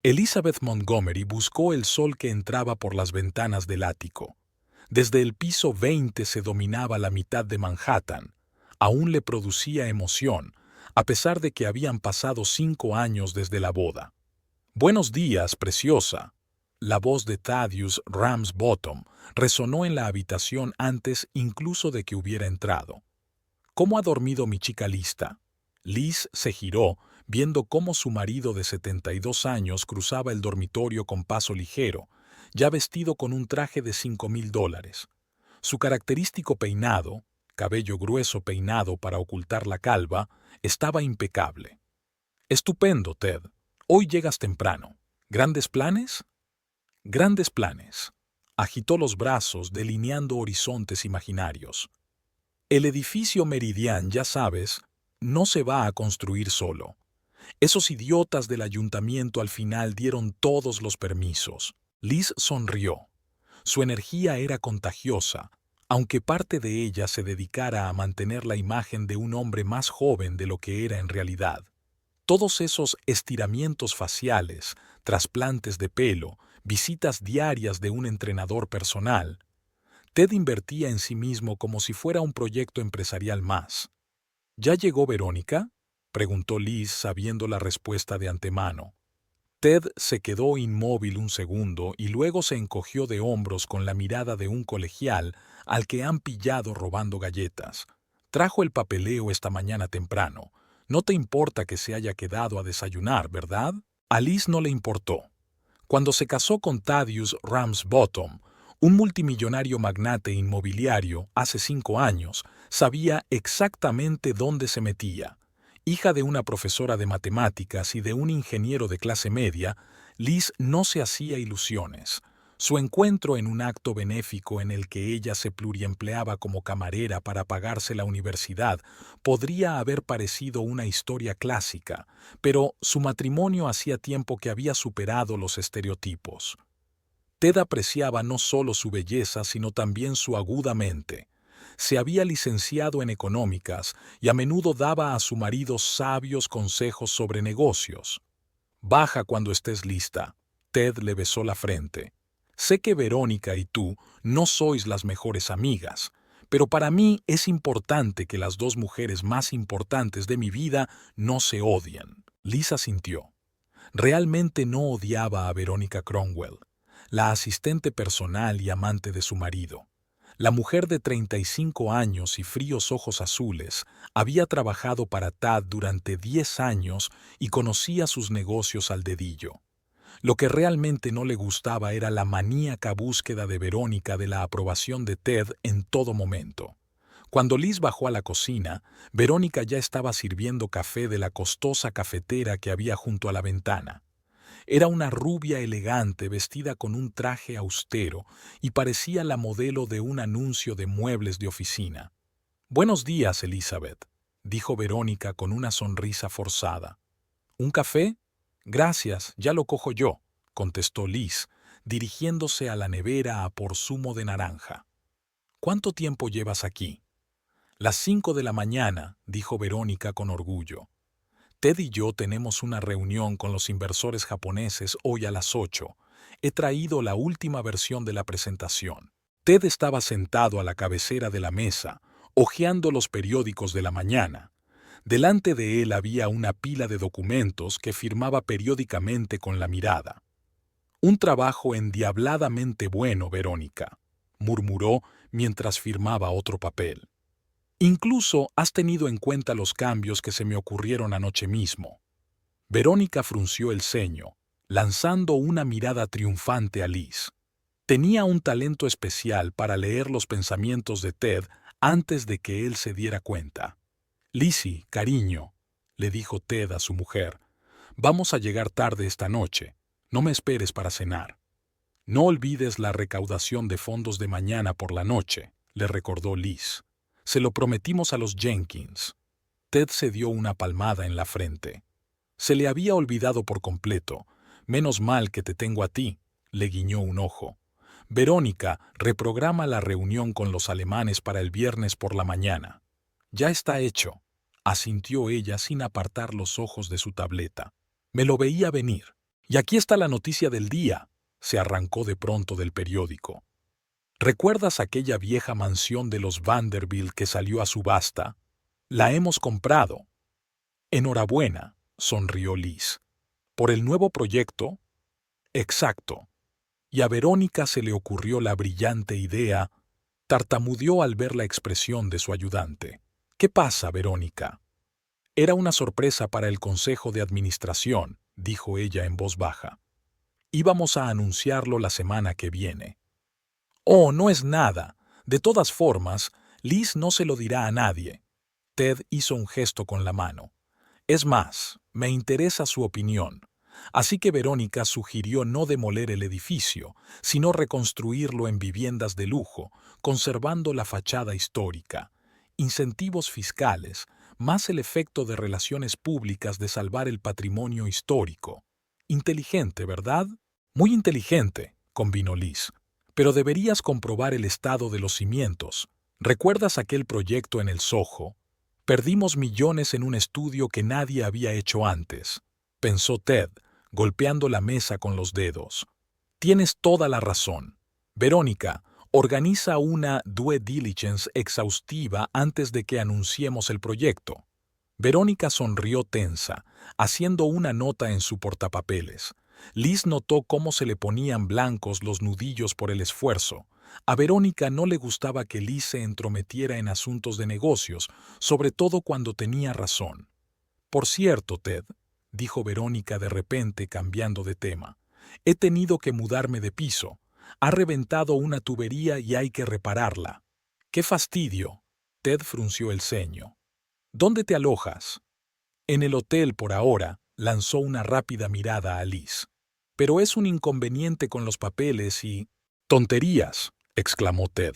Elizabeth Montgomery buscó el sol que entraba por las ventanas del ático. Desde el piso 20 se dominaba la mitad de Manhattan. Aún le producía emoción, a pesar de que habían pasado 5 años desde la boda. «Buenos días, preciosa». La voz de Thaddeus Ramsbottom resonó en la habitación antes incluso de que hubiera entrado. «¿Cómo ha dormido mi chica lista?» Liz se giró, viendo cómo su marido de 72 años cruzaba el dormitorio con paso ligero, ya vestido con un traje de $5,000. Su característico peinado, cabello grueso peinado para ocultar la calva, estaba impecable. «Estupendo, Ted. Hoy llegas temprano. ¿Grandes planes?» «Grandes planes». Agitó los brazos, delineando horizontes imaginarios. «El edificio Meridian, ya sabes, no se va a construir solo. Esos idiotas del ayuntamiento al final dieron todos los permisos». Liz sonrió. Su energía era contagiosa, aunque parte de ella se dedicara a mantener la imagen de un hombre más joven de lo que era en realidad. Todos esos estiramientos faciales, trasplantes de pelo, visitas diarias de un entrenador personal. Ted invertía en sí mismo como si fuera un proyecto empresarial más. «¿Ya llegó Verónica?», preguntó Liz sabiendo la respuesta de antemano. Ted se quedó inmóvil un segundo y luego se encogió de hombros con la mirada de un colegial al que han pillado robando galletas. «Trajo el papeleo esta mañana temprano. No te importa que se haya quedado a desayunar, ¿verdad?» A Liz no le importó. Cuando se casó con Thaddeus Ramsbottom, un multimillonario magnate inmobiliario, hace 5 años, sabía exactamente dónde se metía. Hija de una profesora de matemáticas y de un ingeniero de clase media, Liz no se hacía ilusiones. Su encuentro en un acto benéfico en el que ella se pluriempleaba como camarera para pagarse la universidad podría haber parecido una historia clásica, pero su matrimonio hacía tiempo que había superado los estereotipos. Ted apreciaba no solo su belleza, sino también su aguda mente. Se había licenciado en económicas y a menudo daba a su marido sabios consejos sobre negocios. «Baja cuando estés lista». Ted le besó la frente. «Sé que Verónica y tú no sois las mejores amigas, pero para mí es importante que las dos mujeres más importantes de mi vida no se odien». Liz asintió. Realmente no odiaba a Verónica Cromwell, la asistente personal y amante de su marido. La mujer de 35 años y fríos ojos azules había trabajado para Tad durante 10 años y conocía sus negocios al dedillo. Lo que realmente no le gustaba era la maníaca búsqueda de Verónica de la aprobación de Ted en todo momento. Cuando Liz bajó a la cocina, Verónica ya estaba sirviendo café de la costosa cafetera que había junto a la ventana. Era una rubia elegante vestida con un traje austero y parecía la modelo de un anuncio de muebles de oficina. «Buenos días, Elizabeth», dijo Verónica con una sonrisa forzada. «¿Un café?» «Gracias, ya lo cojo yo», contestó Liz, dirigiéndose a la nevera a por zumo de naranja. «¿Cuánto tiempo llevas aquí?» «Las 5 de la mañana», dijo Verónica con orgullo. «Ted y yo tenemos una reunión con los inversores japoneses hoy a las 8. He traído la última versión de la presentación». Ted estaba sentado a la cabecera de la mesa, hojeando los periódicos de la mañana. Delante de él había una pila de documentos que firmaba periódicamente con la mirada. «Un trabajo endiabladamente bueno, Verónica», murmuró mientras firmaba otro papel. «Incluso has tenido en cuenta los cambios que se me ocurrieron anoche mismo». Verónica frunció el ceño, lanzando una mirada triunfante a Liz. Tenía un talento especial para leer los pensamientos de Ted antes de que él se diera cuenta. «Lizzie, cariño», le dijo Ted a su mujer, «vamos a llegar tarde esta noche. No me esperes para cenar». «No olvides la recaudación de fondos de mañana por la noche», le recordó Liz. «Se lo prometimos a los Jenkins». Ted se dio una palmada en la frente. Se le había olvidado por completo. «Menos mal que te tengo a ti», le guiñó un ojo. «Verónica, reprograma la reunión con los alemanes para el viernes por la mañana». «Ya está hecho», asintió ella sin apartar los ojos de su tableta. «Me lo veía venir». Y aquí está la noticia del día, se arrancó de pronto del periódico. ¿Recuerdas aquella vieja mansión de los Vanderbilt que salió a subasta? La hemos comprado. Enhorabuena, sonrió Liz. ¿Por el nuevo proyecto? Exacto. Y a Verónica se le ocurrió la brillante idea, tartamudeó al ver la expresión de su ayudante. ¿Qué pasa, Verónica? Era una sorpresa para el Consejo de Administración, dijo ella en voz baja. Íbamos a anunciarlo la semana que viene. Oh, no es nada. De todas formas, Liz no se lo dirá a nadie. Ted hizo un gesto con la mano. Es más, me interesa su opinión. Así que Verónica sugirió no demoler el edificio, sino reconstruirlo en viviendas de lujo, conservando la fachada histórica. Incentivos fiscales, más el efecto de relaciones públicas de salvar el patrimonio histórico. Inteligente, ¿verdad? Muy inteligente, convino Liz. Pero deberías comprobar el estado de los cimientos. ¿Recuerdas aquel proyecto en el Soho? Perdimos millones en un estudio que nadie había hecho antes, pensó Ted, golpeando la mesa con los dedos. Tienes toda la razón. Verónica, organiza una due diligence exhaustiva antes de que anunciemos el proyecto. Verónica sonrió tensa, haciendo una nota en su portapapeles. Liz notó cómo se le ponían blancos los nudillos por el esfuerzo. A Verónica no le gustaba que Liz se entrometiera en asuntos de negocios, sobre todo cuando tenía razón. Por cierto, Ted, dijo Verónica de repente cambiando de tema, he tenido que mudarme de piso. Ha reventado una tubería y hay que repararla. ¡Qué fastidio! Ted frunció el ceño. ¿Dónde te alojas? En el hotel por ahora, lanzó una rápida mirada a Liz. Pero es un inconveniente con los papeles y... ¡Tonterías!, exclamó Ted.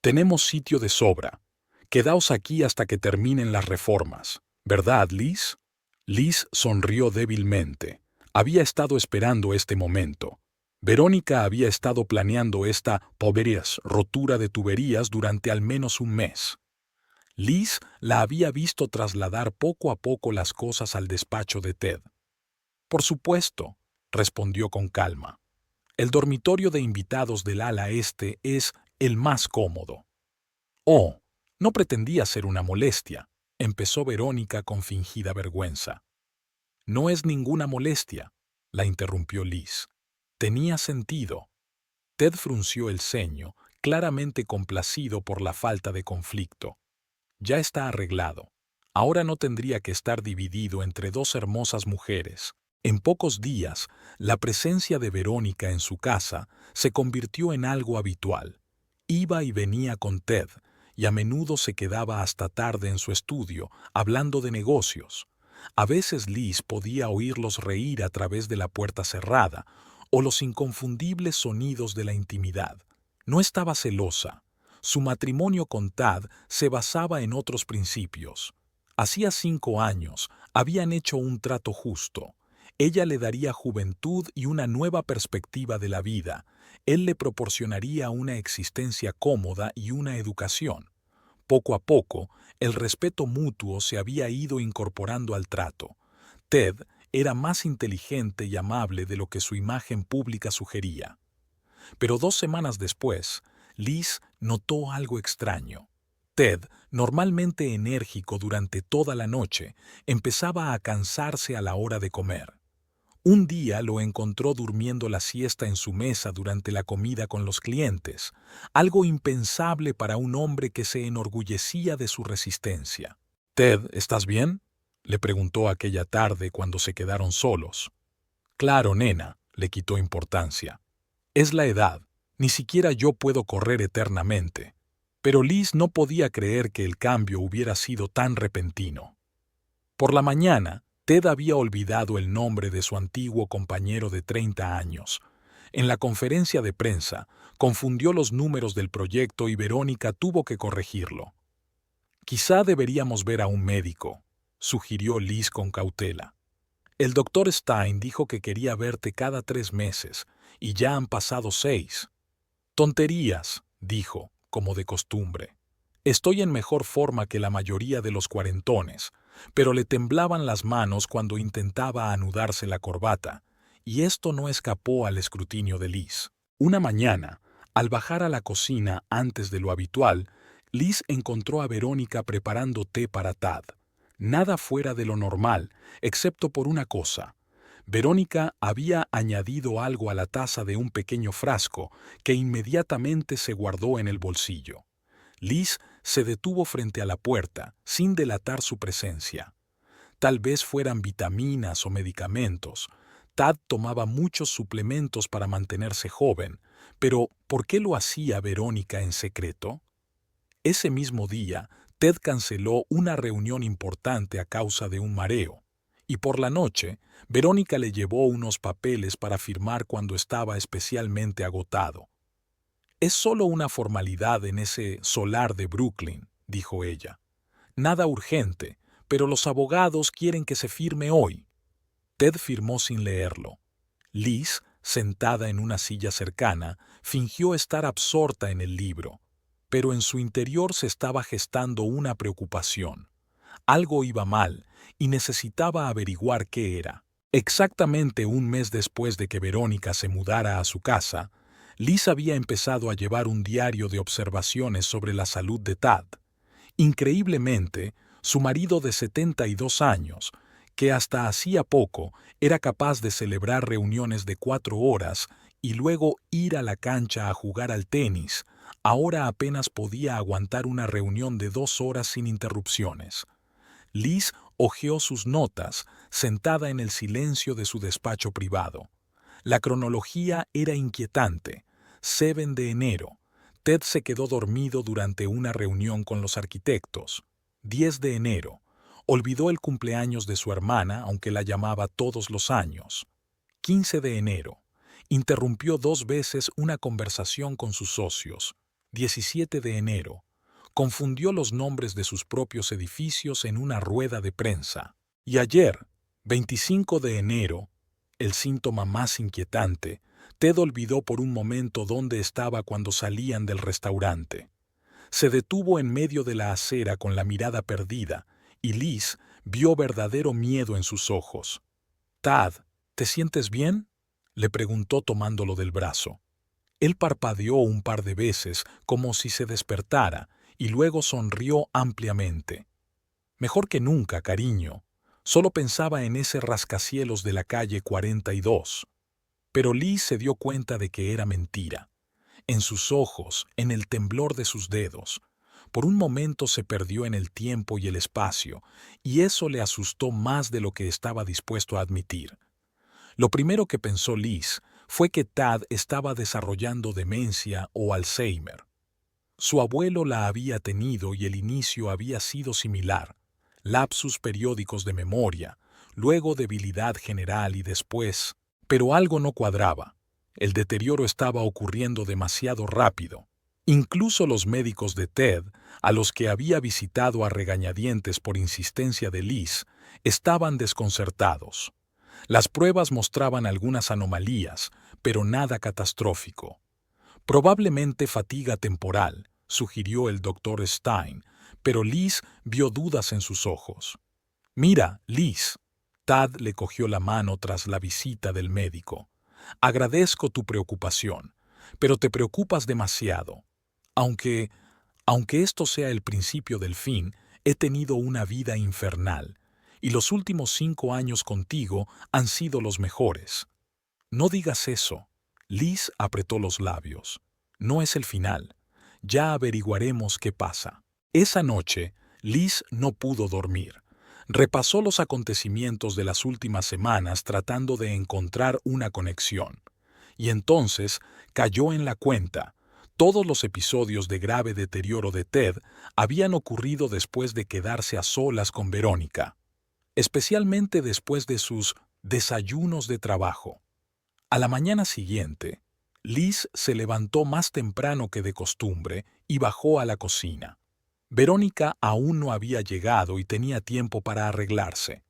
Tenemos sitio de sobra. Quedaos aquí hasta que terminen las reformas. ¿Verdad, Liz? Liz sonrió débilmente. Había estado esperando este momento. Verónica había estado planeando esta rotura de tuberías durante al menos un mes. Liz la había visto trasladar poco a poco las cosas al despacho de Ted. Por supuesto, respondió con calma. El dormitorio de invitados del ala este es el más cómodo. Oh, no pretendía ser una molestia, empezó Verónica con fingida vergüenza. No es ninguna molestia, la interrumpió Liz. Tenía sentido. Ted frunció el ceño, claramente complacido por la falta de conflicto. Ya está arreglado. Ahora no tendría que estar dividido entre dos hermosas mujeres. En pocos días, la presencia de Verónica en su casa se convirtió en algo habitual. Iba y venía con Ted, y a menudo se quedaba hasta tarde en su estudio, hablando de negocios. A veces Liz podía oírlos reír a través de la puerta cerrada, o los inconfundibles sonidos de la intimidad. No estaba celosa. Su matrimonio con Tad se basaba en otros principios. Hacía 5 años habían hecho un trato justo. Ella le daría juventud y una nueva perspectiva de la vida. Él le proporcionaría una existencia cómoda y una educación. Poco a poco, el respeto mutuo se había ido incorporando al trato. Ted era más inteligente y amable de lo que su imagen pública sugería. Pero 2 semanas después, Liz notó algo extraño. Ted, normalmente enérgico durante toda la noche, empezaba a cansarse a la hora de comer. Un día lo encontró durmiendo la siesta en su mesa durante la comida con los clientes, algo impensable para un hombre que se enorgullecía de su resistencia. «Ted, ¿estás bien?», le preguntó aquella tarde cuando se quedaron solos. «Claro, nena», le quitó importancia. «Es la edad. Ni siquiera yo puedo correr eternamente». Pero Liz no podía creer que el cambio hubiera sido tan repentino. Por la mañana, Ted había olvidado el nombre de su antiguo compañero de 30 años. En la conferencia de prensa, confundió los números del proyecto y Verónica tuvo que corregirlo. «Quizá deberíamos ver a un médico», sugirió Liz con cautela. «El doctor Stein dijo que quería verte cada 3 meses, y ya han pasado 6. «Tonterías», dijo, como de costumbre. «Estoy en mejor forma que la mayoría de los cuarentones», pero le temblaban las manos cuando intentaba anudarse la corbata, y esto no escapó al escrutinio de Liz. Una mañana, al bajar a la cocina antes de lo habitual, Liz encontró a Verónica preparando té para Tad. Nada fuera de lo normal, excepto por una cosa. Verónica había añadido algo a la taza de un pequeño frasco que inmediatamente se guardó en el bolsillo. Liz se detuvo frente a la puerta, sin delatar su presencia. Tal vez fueran vitaminas o medicamentos. Tad tomaba muchos suplementos para mantenerse joven, pero ¿por qué lo hacía Verónica en secreto? Ese mismo día, Ted canceló una reunión importante a causa de un mareo, y por la noche, Verónica le llevó unos papeles para firmar cuando estaba especialmente agotado. «Es solo una formalidad en ese solar de Brooklyn», dijo ella. «Nada urgente, pero los abogados quieren que se firme hoy». Ted firmó sin leerlo. Liz, sentada en una silla cercana, fingió estar absorta en el libro, pero en su interior se estaba gestando una preocupación. Algo iba mal y necesitaba averiguar qué era. Exactamente un mes después de que Verónica se mudara a su casa, Liz había empezado a llevar un diario de observaciones sobre la salud de Tad. Increíblemente, su marido de 72 años, que hasta hacía poco era capaz de celebrar reuniones de 4 horas y luego ir a la cancha a jugar al tenis, ahora apenas podía aguantar una reunión de 2 horas sin interrupciones. Liz hojeó sus notas, sentada en el silencio de su despacho privado. La cronología era inquietante. 7 de enero. Ted se quedó dormido durante una reunión con los arquitectos. 10 de enero. Olvidó el cumpleaños de su hermana, aunque la llamaba todos los años. 15 de enero. Interrumpió 2 veces una conversación con sus socios. 17 de enero. Confundió los nombres de sus propios edificios en una rueda de prensa. Y ayer, 25 de enero, el síntoma más inquietante, Ted olvidó por un momento dónde estaba cuando salían del restaurante. Se detuvo en medio de la acera con la mirada perdida, y Liz vio verdadero miedo en sus ojos. «Tad, ¿te sientes bien?», le preguntó tomándolo del brazo. Él parpadeó un par de veces como si se despertara y luego sonrió ampliamente. «Mejor que nunca, cariño. Solo pensaba en ese rascacielos de la calle 42». Pero Liz se dio cuenta de que era mentira. En sus ojos, en el temblor de sus dedos. Por un momento se perdió en el tiempo y el espacio, y eso le asustó más de lo que estaba dispuesto a admitir. Lo primero que pensó Liz fue que Tad estaba desarrollando demencia o Alzheimer. Su abuelo la había tenido y el inicio había sido similar. Lapsus periódicos de memoria, luego debilidad general y después... Pero algo no cuadraba. El deterioro estaba ocurriendo demasiado rápido. Incluso los médicos de Ted, a los que había visitado a regañadientes por insistencia de Liz, estaban desconcertados. Las pruebas mostraban algunas anomalías, pero nada catastrófico. Probablemente fatiga temporal, sugirió el doctor Stein, pero Liz vio dudas en sus ojos. «Mira, Liz». Tad le cogió la mano tras la visita del médico. «Agradezco tu preocupación, pero te preocupas demasiado. Aunque esto sea el principio del fin, he tenido una vida infernal, y los últimos 5 años contigo han sido los mejores». «No digas eso». Liz apretó los labios. «No es el final. Ya averiguaremos qué pasa». Esa noche, Liz no pudo dormir. Repasó los acontecimientos de las últimas semanas tratando de encontrar una conexión. Y entonces cayó en la cuenta. Todos los episodios de grave deterioro de Ted habían ocurrido después de quedarse a solas con Verónica, especialmente después de sus desayunos de trabajo. A la mañana siguiente, Liz se levantó más temprano que de costumbre y bajó a la cocina. Verónica aún no había llegado y tenía tiempo para arreglarse.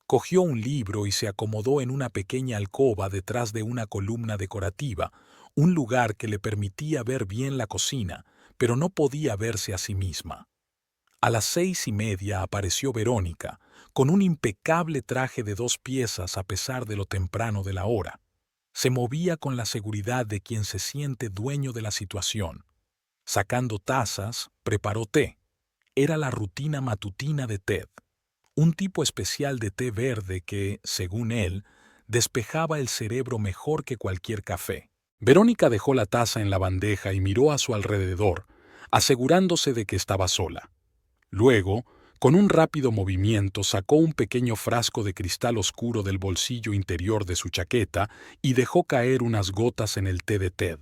Cogió un libro y se acomodó en una pequeña alcoba detrás de una columna decorativa, un lugar que le permitía ver bien la cocina, pero no podía verse a sí misma. A las 6:30 apareció Verónica, con un impecable traje de 2 piezas a pesar de lo temprano de la hora. Se movía con la seguridad de quien se siente dueño de la situación. Sacando tazas, preparó té. Era la rutina matutina de Ted. Un tipo especial de té verde que, según él, despejaba el cerebro mejor que cualquier café. Verónica dejó la taza en la bandeja y miró a su alrededor, asegurándose de que estaba sola. Luego, con un rápido movimiento, sacó un pequeño frasco de cristal oscuro del bolsillo interior de su chaqueta y dejó caer unas gotas en el té de Ted.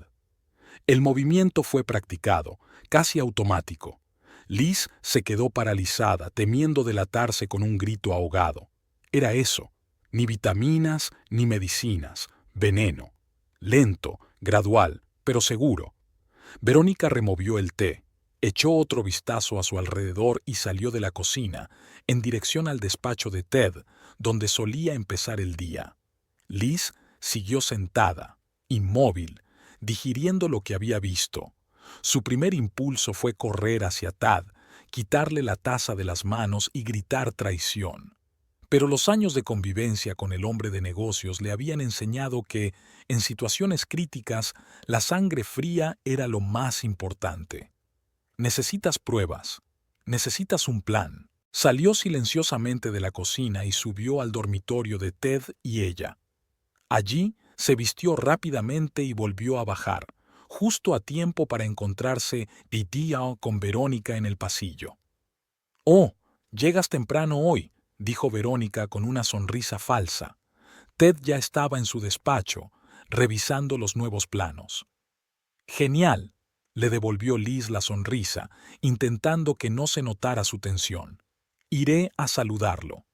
El movimiento fue practicado, casi automático. Liz se quedó paralizada, temiendo delatarse con un grito ahogado. Era eso, ni vitaminas ni medicinas, veneno. Lento, gradual, pero seguro. Verónica removió el té, echó otro vistazo a su alrededor y salió de la cocina, en dirección al despacho de Ted, donde solía empezar el día. Liz siguió sentada, inmóvil, digiriendo lo que había visto. Su primer impulso fue correr hacia Tad, quitarle la taza de las manos y gritar traición. Pero los años de convivencia con el hombre de negocios le habían enseñado que, en situaciones críticas, la sangre fría era lo más importante. Necesitas pruebas. Necesitas un plan. Salió silenciosamente de la cocina y subió al dormitorio de Ted y ella. Allí se vistió rápidamente y volvió a bajar, justo a tiempo para encontrarse Lydia con Verónica en el pasillo. «Oh, llegas temprano hoy», dijo Verónica con una sonrisa falsa. Ted ya estaba en su despacho, revisando los nuevos planos. «Genial», le devolvió Liz la sonrisa, intentando que no se notara su tensión. «Iré a saludarlo».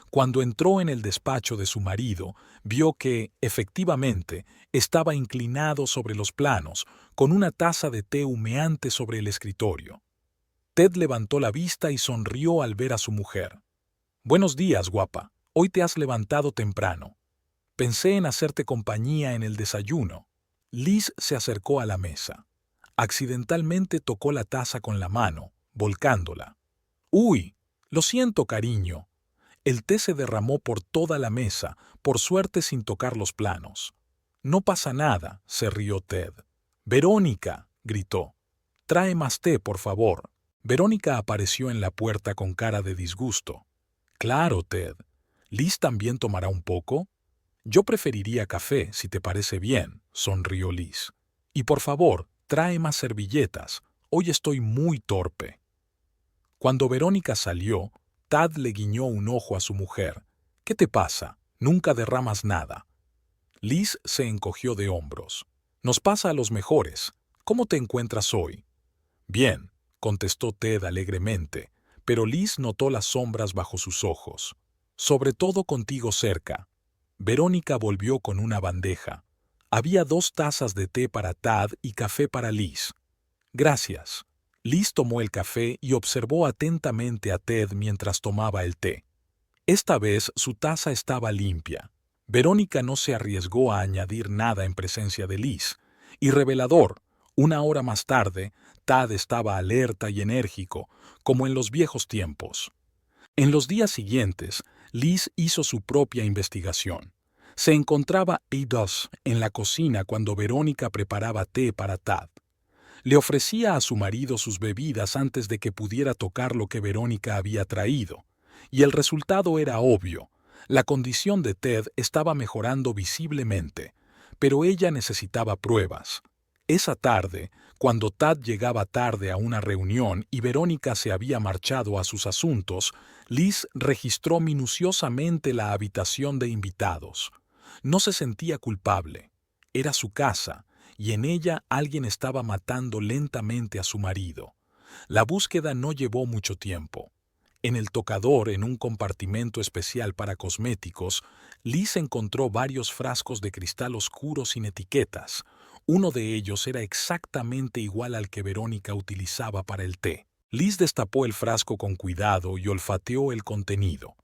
Cuando entró en el despacho de su marido, vio que, efectivamente, estaba inclinado sobre los planos, con una taza de té humeante sobre el escritorio. Ted levantó la vista y sonrió al ver a su mujer. «Buenos días, guapa. Hoy te has levantado temprano. Pensé en hacerte compañía en el desayuno». Liz se acercó a la mesa. Accidentalmente tocó la taza con la mano, volcándola. «Uy, lo siento, cariño». El té se derramó por toda la mesa, por suerte sin tocar los planos. «No pasa nada», se rió Ted. «Verónica», gritó. «Trae más té, por favor». Verónica apareció en la puerta con cara de disgusto. «Claro, Ted. ¿Liz también tomará un poco?» «Yo preferiría café, si te parece bien», sonrió Liz. «Y por favor, trae más servilletas. Hoy estoy muy torpe». Cuando Verónica salió, Tad le guiñó un ojo a su mujer. «¿Qué te pasa? Nunca derramas nada». Liz se encogió de hombros. «Nos pasa a los mejores. ¿Cómo te encuentras hoy?» «Bien», contestó Ted alegremente, pero Liz notó las sombras bajo sus ojos. «Sobre todo contigo cerca». Verónica volvió con una bandeja. Había 2 tazas de té para Tad y café para Liz. «Gracias». Liz tomó el café y observó atentamente a Ted mientras tomaba el té. Esta vez su taza estaba limpia. Verónica no se arriesgó a añadir nada en presencia de Liz. Y revelador, 1 hora más tarde, Tad estaba alerta y enérgico, como en los viejos tiempos. En los días siguientes, Liz hizo su propia investigación. Se encontraba A2 en la cocina cuando Verónica preparaba té para Tad. Le ofrecía a su marido sus bebidas antes de que pudiera tocar lo que Verónica había traído, y el resultado era obvio. La condición de Ted estaba mejorando visiblemente, pero ella necesitaba pruebas. Esa tarde, cuando Tad llegaba tarde a una reunión y Verónica se había marchado a sus asuntos, Liz registró minuciosamente la habitación de invitados. No se sentía culpable. Era su casa, y en ella alguien estaba matando lentamente a su marido. La búsqueda no llevó mucho tiempo. En el tocador, en un compartimento especial para cosméticos, Liz encontró varios frascos de cristal oscuro sin etiquetas. Uno de ellos era exactamente igual al que Verónica utilizaba para el té. Liz destapó el frasco con cuidado y olfateó el contenido.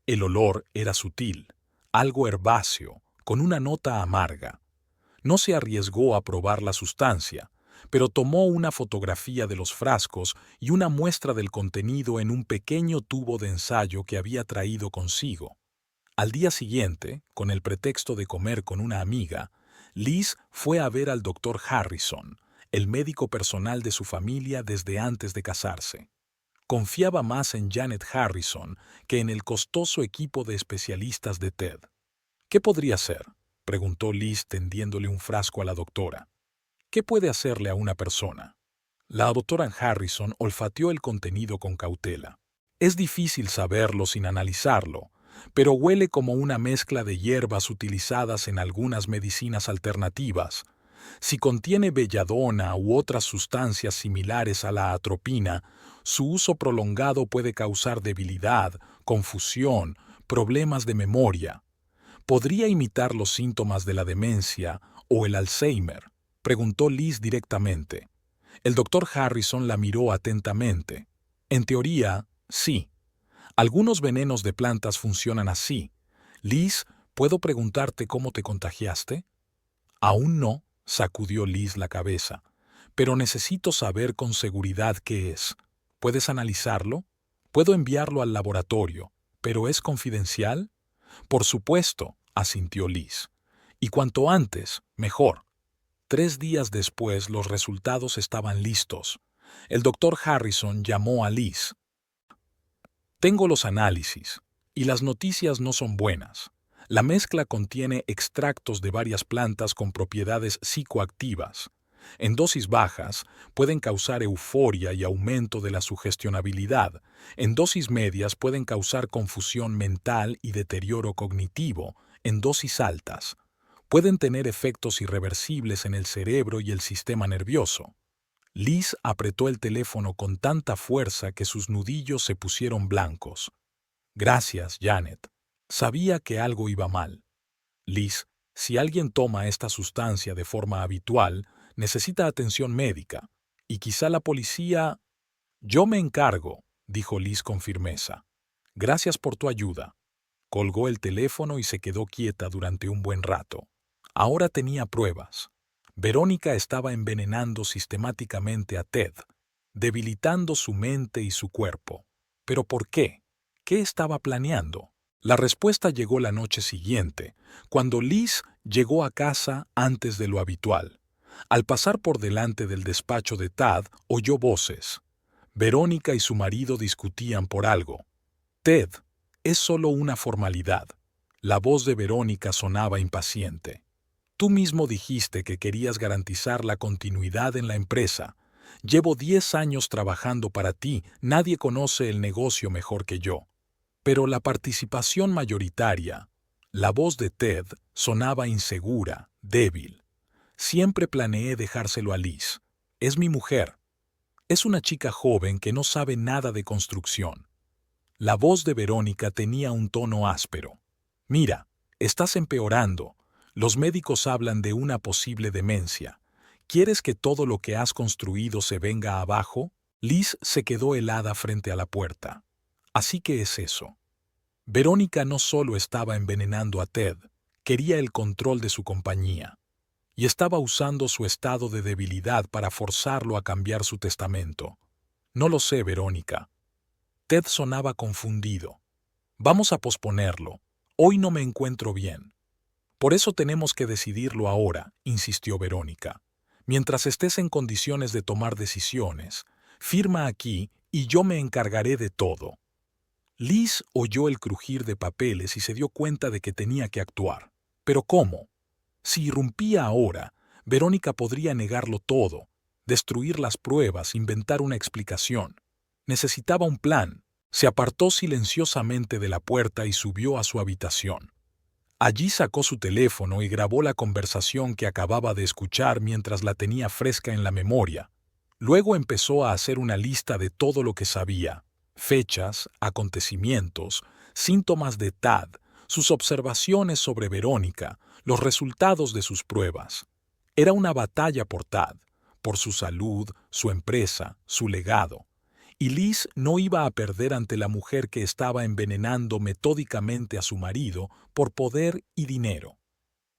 El olor era sutil, algo herbáceo, con una nota amarga. No se arriesgó a probar la sustancia, pero tomó una fotografía de los frascos y una muestra del contenido en un pequeño tubo de ensayo que había traído consigo. Al día siguiente, con el pretexto de comer con una amiga, Liz fue a ver al doctor Harrison, el médico personal de su familia desde antes de casarse. Confiaba más en Janet Harrison que en el costoso equipo de especialistas de Ted. ¿Qué podría hacer?, preguntó Liz tendiéndole un frasco a la doctora. ¿Qué puede hacerle a una persona? La doctora Harrison olfateó el contenido con cautela. Es difícil saberlo sin analizarlo, pero huele como una mezcla de hierbas utilizadas en algunas medicinas alternativas. Si contiene belladona u otras sustancias similares a la atropina, su uso prolongado puede causar debilidad, confusión, problemas de memoria. ¿Podría imitar los síntomas de la demencia o el Alzheimer?, preguntó Liz directamente. El doctor Harrison la miró atentamente. En teoría, sí. Algunos venenos de plantas funcionan así. Liz, ¿puedo preguntarte cómo te contagiaste? Aún no, sacudió Liz la cabeza. Pero necesito saber con seguridad qué es. ¿Puedes analizarlo? Puedo enviarlo al laboratorio, pero ¿es confidencial? Por supuesto, asintió Liz. Y cuanto antes, mejor. 3 días después los resultados estaban listos. El doctor Harrison llamó a Liz. Tengo los análisis, y las noticias no son buenas. La mezcla contiene extractos de varias plantas con propiedades psicoactivas. En dosis bajas pueden causar euforia y aumento de la sugestionabilidad. En dosis medias pueden causar confusión mental y deterioro cognitivo. En dosis altas pueden tener efectos irreversibles en el cerebro y el sistema nervioso. Liz apretó el teléfono con tanta fuerza que sus nudillos se pusieron blancos. Gracias, Janet. Sabía que algo iba mal. Liz, si alguien toma esta sustancia de forma habitual, necesita atención médica. Y quizá la policía... Yo me encargo, dijo Liz con firmeza. Gracias por tu ayuda. Colgó el teléfono y se quedó quieta durante un buen rato. Ahora tenía pruebas. Verónica estaba envenenando sistemáticamente a Ted, debilitando su mente y su cuerpo. ¿Pero por qué? ¿Qué estaba planeando? La respuesta llegó la noche siguiente, cuando Liz llegó a casa antes de lo habitual. Al pasar por delante del despacho de Tad, oyó voces. Verónica y su marido discutían por algo. Ted, es solo una formalidad. La voz de Verónica sonaba impaciente. Tú mismo dijiste que querías garantizar la continuidad en la empresa. Llevo 10 años trabajando para ti, nadie conoce el negocio mejor que yo. Pero la participación mayoritaria, la voz de Ted, sonaba insegura, débil. Siempre planeé dejárselo a Liz. Es mi mujer. Es una chica joven que no sabe nada de construcción. La voz de Verónica tenía un tono áspero. Mira, estás empeorando. Los médicos hablan de una posible demencia. ¿Quieres que todo lo que has construido se venga abajo? Liz se quedó helada frente a la puerta. Así que es eso. Verónica no solo estaba envenenando a Ted, quería el control de su compañía. Y estaba usando su estado de debilidad para forzarlo a cambiar su testamento. No lo sé, Verónica. Ted sonaba confundido. Vamos a posponerlo. Hoy no me encuentro bien. Por eso tenemos que decidirlo ahora, insistió Verónica. Mientras estés en condiciones de tomar decisiones, firma aquí y yo me encargaré de todo. Liz oyó el crujir de papeles y se dio cuenta de que tenía que actuar. ¿Pero cómo? Si irrumpía ahora, Verónica podría negarlo todo, destruir las pruebas, inventar una explicación. Necesitaba un plan. Se apartó silenciosamente de la puerta y subió a su habitación. Allí sacó su teléfono y grabó la conversación que acababa de escuchar mientras la tenía fresca en la memoria. Luego empezó a hacer una lista de todo lo que sabía: fechas, acontecimientos, síntomas de Tad, sus observaciones sobre Verónica, los resultados de sus pruebas. Era una batalla por Tad, por su salud, su empresa, su legado. Y Liz no iba a perder ante la mujer que estaba envenenando metódicamente a su marido por poder y dinero.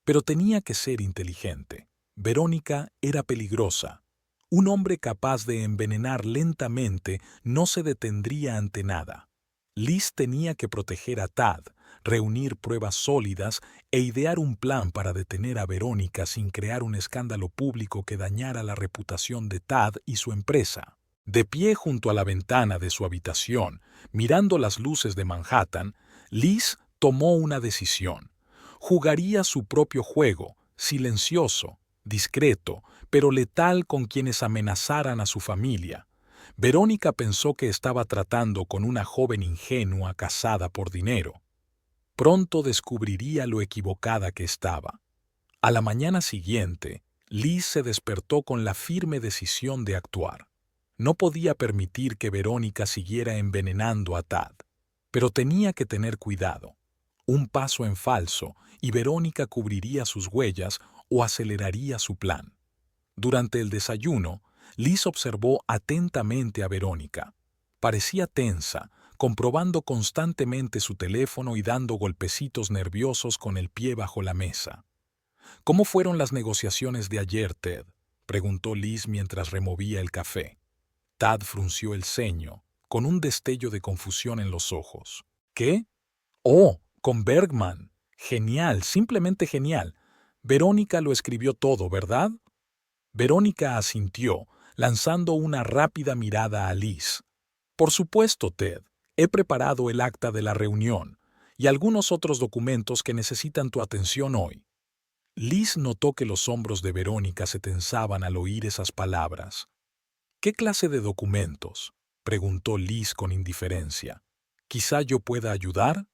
Pero tenía que ser inteligente. Verónica era peligrosa. Un hombre capaz de envenenar lentamente no se detendría ante nada. Liz tenía que proteger a Tad, reunir pruebas sólidas e idear un plan para detener a Verónica sin crear un escándalo público que dañara la reputación de Tad y su empresa. De pie junto a la ventana de su habitación, mirando las luces de Manhattan, Liz tomó una decisión. Jugaría su propio juego, silencioso, discreto, pero letal con quienes amenazaran a su familia. Verónica pensó que estaba tratando con una joven ingenua casada por dinero. Pronto descubriría lo equivocada que estaba. A la mañana siguiente, Liz se despertó con la firme decisión de actuar. No podía permitir que Verónica siguiera envenenando a Tad, pero tenía que tener cuidado. Un paso en falso y Verónica cubriría sus huellas o aceleraría su plan. Durante el desayuno, Liz observó atentamente a Verónica. Parecía tensa, comprobando constantemente su teléfono y dando golpecitos nerviosos con el pie bajo la mesa. ¿Cómo fueron las negociaciones de ayer, Ted?, preguntó Liz mientras removía el café. Tad frunció el ceño, con un destello de confusión en los ojos. ¿Qué? Oh, con Bergman. Genial, simplemente genial. Verónica lo escribió todo, ¿verdad? Verónica asintió, lanzando una rápida mirada a Liz. Por supuesto, Ted. He preparado el acta de la reunión y algunos otros documentos que necesitan tu atención hoy. Liz notó que los hombros de Verónica se tensaban al oír esas palabras. ¿Qué clase de documentos?, preguntó Liz con indiferencia. ¿Quizá yo pueda ayudar?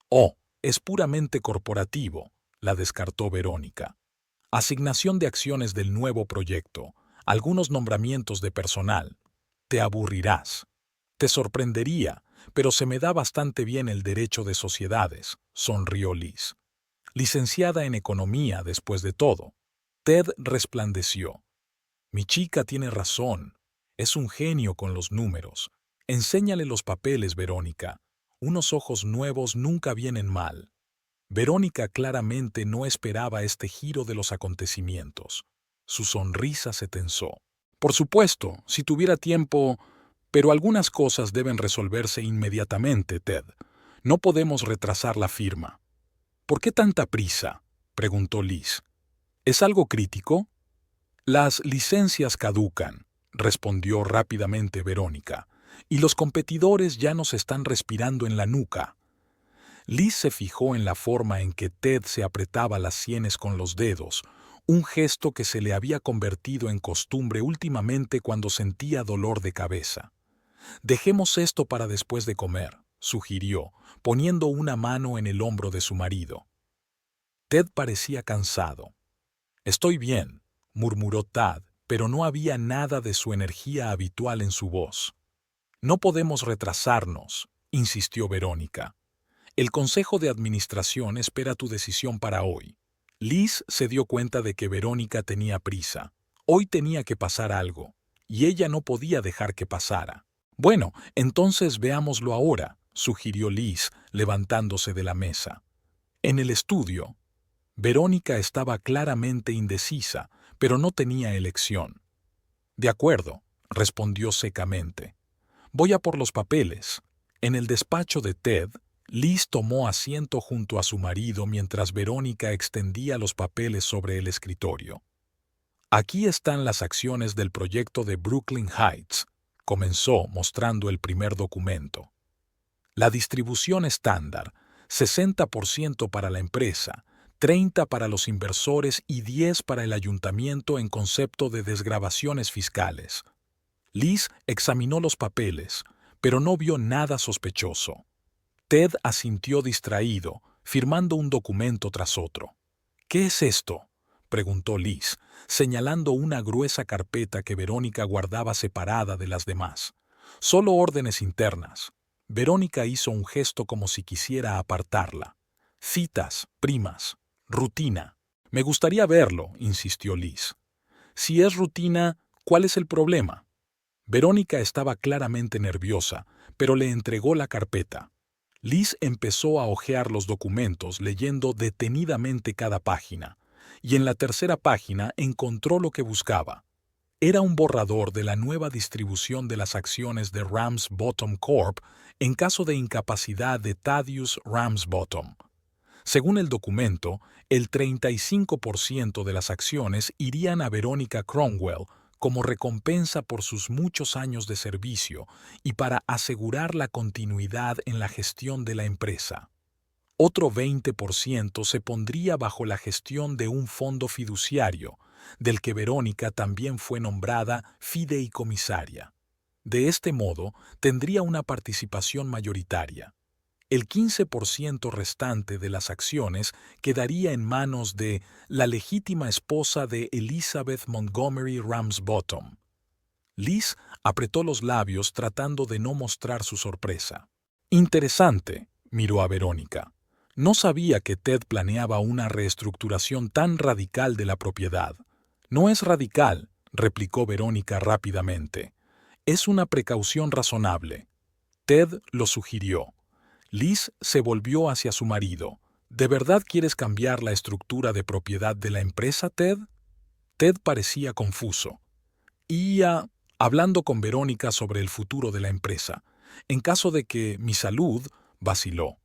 Oh, es puramente corporativo, la descartó Verónica. Asignación de acciones del nuevo proyecto, algunos nombramientos de personal. Te aburrirás. Te sorprendería, pero se me da bastante bien el derecho de sociedades, sonrió Liz. Licenciada en economía, después de todo. Ted resplandeció. Mi chica tiene razón. Es un genio con los números. Enséñale los papeles, Verónica. Unos ojos nuevos nunca vienen mal. Verónica claramente no esperaba este giro de los acontecimientos. Su sonrisa se tensó. Por supuesto, si tuviera tiempo, pero algunas cosas deben resolverse inmediatamente, Ted. No podemos retrasar la firma. ¿Por qué tanta prisa?, preguntó Liz. ¿Es algo crítico? Las licencias caducan, respondió rápidamente Verónica, y los competidores ya nos están respirando en la nuca. Liz se fijó en la forma en que Ted se apretaba las sienes con los dedos, un gesto que se le había convertido en costumbre últimamente cuando sentía dolor de cabeza. Dejemos esto para después de comer, sugirió, poniendo una mano en el hombro de su marido. Ted parecía cansado. Estoy bien, murmuró Tad, pero no había nada de su energía habitual en su voz. No podemos retrasarnos, insistió Verónica. El Consejo de Administración espera tu decisión para hoy. Liz se dio cuenta de que Verónica tenía prisa. Hoy tenía que pasar algo, y ella no podía dejar que pasara. Bueno, entonces veámoslo ahora, sugirió Liz, levantándose de la mesa. En el estudio, Verónica estaba claramente indecisa, pero no tenía elección. De acuerdo, respondió secamente. Voy a por los papeles. En el despacho de Ted, Liz tomó asiento junto a su marido mientras Verónica extendía los papeles sobre el escritorio. Aquí están las acciones del proyecto de Brooklyn Heights, comenzó mostrando el primer documento. La distribución estándar, 60% para la empresa, 30% para los inversores y 10% para el ayuntamiento en concepto de desgravaciones fiscales. Liz examinó los papeles, pero no vio nada sospechoso. Ted asintió distraído, firmando un documento tras otro. ¿Qué es esto?, preguntó Liz, señalando una gruesa carpeta que Verónica guardaba separada de las demás. Solo órdenes internas. Verónica hizo un gesto como si quisiera apartarla. Citas, primas, rutina. Me gustaría verlo, insistió Liz. Si es rutina, ¿cuál es el problema? Verónica estaba claramente nerviosa, pero le entregó la carpeta. Liz empezó a hojear los documentos leyendo detenidamente cada página, y en la tercera página encontró lo que buscaba. Era un borrador de la nueva distribución de las acciones de Ramsbottom Corp en caso de incapacidad de Thaddeus Ramsbottom. Según el documento, el 35% de las acciones irían a Veronica Cromwell como recompensa por sus muchos años de servicio y para asegurar la continuidad en la gestión de la empresa. Otro 20% se pondría bajo la gestión de un fondo fiduciario, del que Verónica también fue nombrada fideicomisaria. De este modo, tendría una participación mayoritaria. El 15% restante de las acciones quedaría en manos de la legítima esposa de Elizabeth Montgomery Ramsbottom. Liz apretó los labios tratando de no mostrar su sorpresa. Interesante, miró a Verónica. No sabía que Ted planeaba una reestructuración tan radical de la propiedad. No es radical, replicó Verónica rápidamente. Es una precaución razonable. Ted lo sugirió. Liz se volvió hacia su marido. ¿De verdad quieres cambiar la estructura de propiedad de la empresa, Ted? Ted parecía confuso. Hablando con Verónica sobre el futuro de la empresa. En caso de que mi salud, vaciló.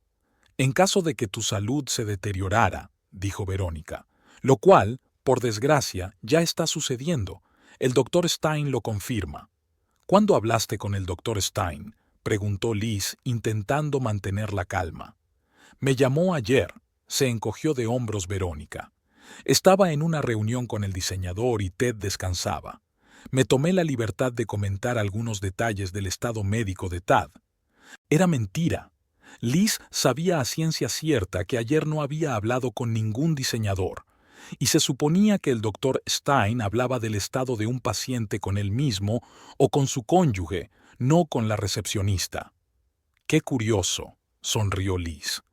En caso de que tu salud se deteriorara, dijo Verónica, lo cual, por desgracia, ya está sucediendo. El doctor Stein lo confirma. ¿Cuándo hablaste con el doctor Stein?, preguntó Liz, intentando mantener la calma. Me llamó ayer, se encogió de hombros Verónica. Estaba en una reunión con el diseñador y Ted descansaba. Me tomé la libertad de comentar algunos detalles del estado médico de Tad. Era mentira. Liz sabía a ciencia cierta que ayer no había hablado con ningún diseñador, y se suponía que el doctor Stein hablaba del estado de un paciente con él mismo o con su cónyuge, no con la recepcionista. Qué curioso, sonrió Liz.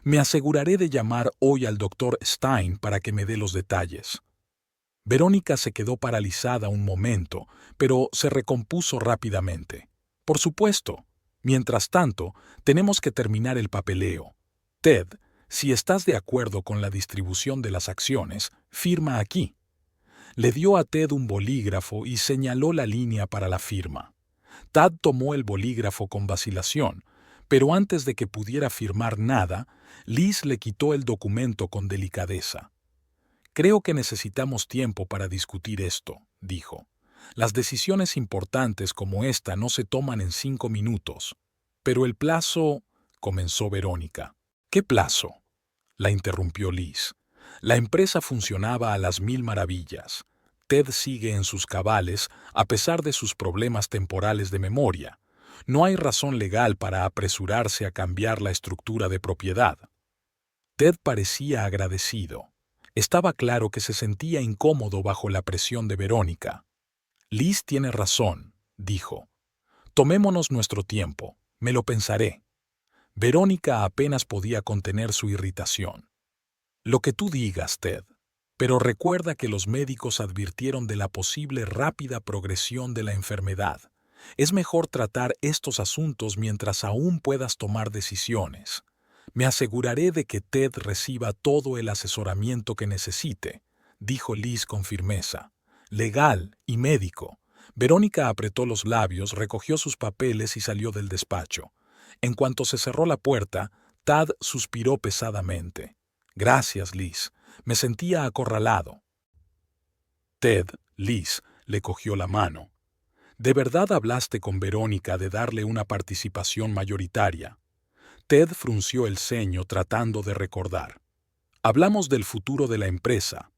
Me aseguraré de llamar hoy al doctor Stein para que me dé los detalles. Verónica se quedó paralizada un momento, pero se recompuso rápidamente. Por supuesto. Mientras tanto, tenemos que terminar el papeleo. Ted, si estás de acuerdo con la distribución de las acciones, firma aquí. Le dio a Ted un bolígrafo y señaló la línea para la firma. Tad tomó el bolígrafo con vacilación, pero antes de que pudiera firmar nada, Liz le quitó el documento con delicadeza. Creo que necesitamos tiempo para discutir esto, dijo. Las decisiones importantes como esta no se toman en 5 minutos. Pero el plazo, comenzó Verónica. ¿Qué plazo?, la interrumpió Liz. La empresa funcionaba a las 1000 maravillas. Ted sigue en sus cabales a pesar de sus problemas temporales de memoria. No hay razón legal para apresurarse a cambiar la estructura de propiedad. Ted parecía agradecido. Estaba claro que se sentía incómodo bajo la presión de Verónica. Liz tiene razón, dijo. Tomémonos nuestro tiempo, me lo pensaré. Verónica apenas podía contener su irritación. Lo que tú digas, Ted. Pero recuerda que los médicos advirtieron de la posible rápida progresión de la enfermedad. Es mejor tratar estos asuntos mientras aún puedas tomar decisiones. Me aseguraré de que Ted reciba todo el asesoramiento que necesite, dijo Liz con firmeza. Legal y médico. Verónica apretó los labios, recogió sus papeles y salió del despacho. En cuanto se cerró la puerta, Tad suspiró pesadamente. Gracias, Liz. Me sentía acorralado. Ted, Liz, le cogió la mano. ¿De verdad hablaste con Verónica de darle una participación mayoritaria? Ted frunció el ceño tratando de recordar. Hablamos del futuro de la empresa.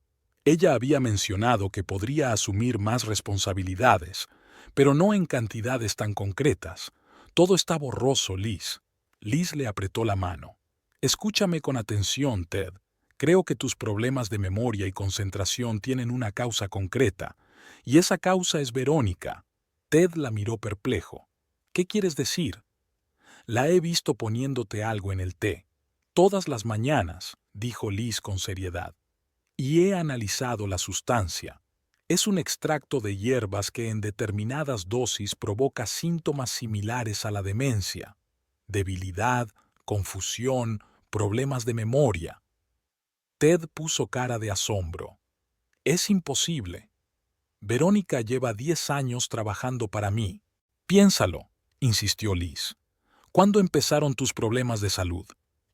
Ella había mencionado que podría asumir más responsabilidades, pero no en cantidades tan concretas. Todo está borroso, Liz. Liz le apretó la mano. Escúchame con atención, Ted. Creo que tus problemas de memoria y concentración tienen una causa concreta, y esa causa es Verónica. Ted la miró perplejo. ¿Qué quieres decir? La he visto poniéndote algo en el té. Todas las mañanas, dijo Liz con seriedad. Y he analizado la sustancia. Es un extracto de hierbas que en determinadas dosis provoca síntomas similares a la demencia. Debilidad, confusión, problemas de memoria. Ted puso cara de asombro. Es imposible. Verónica lleva 10 años trabajando para mí. Piénsalo, insistió Liz. ¿Cuándo empezaron tus problemas de salud?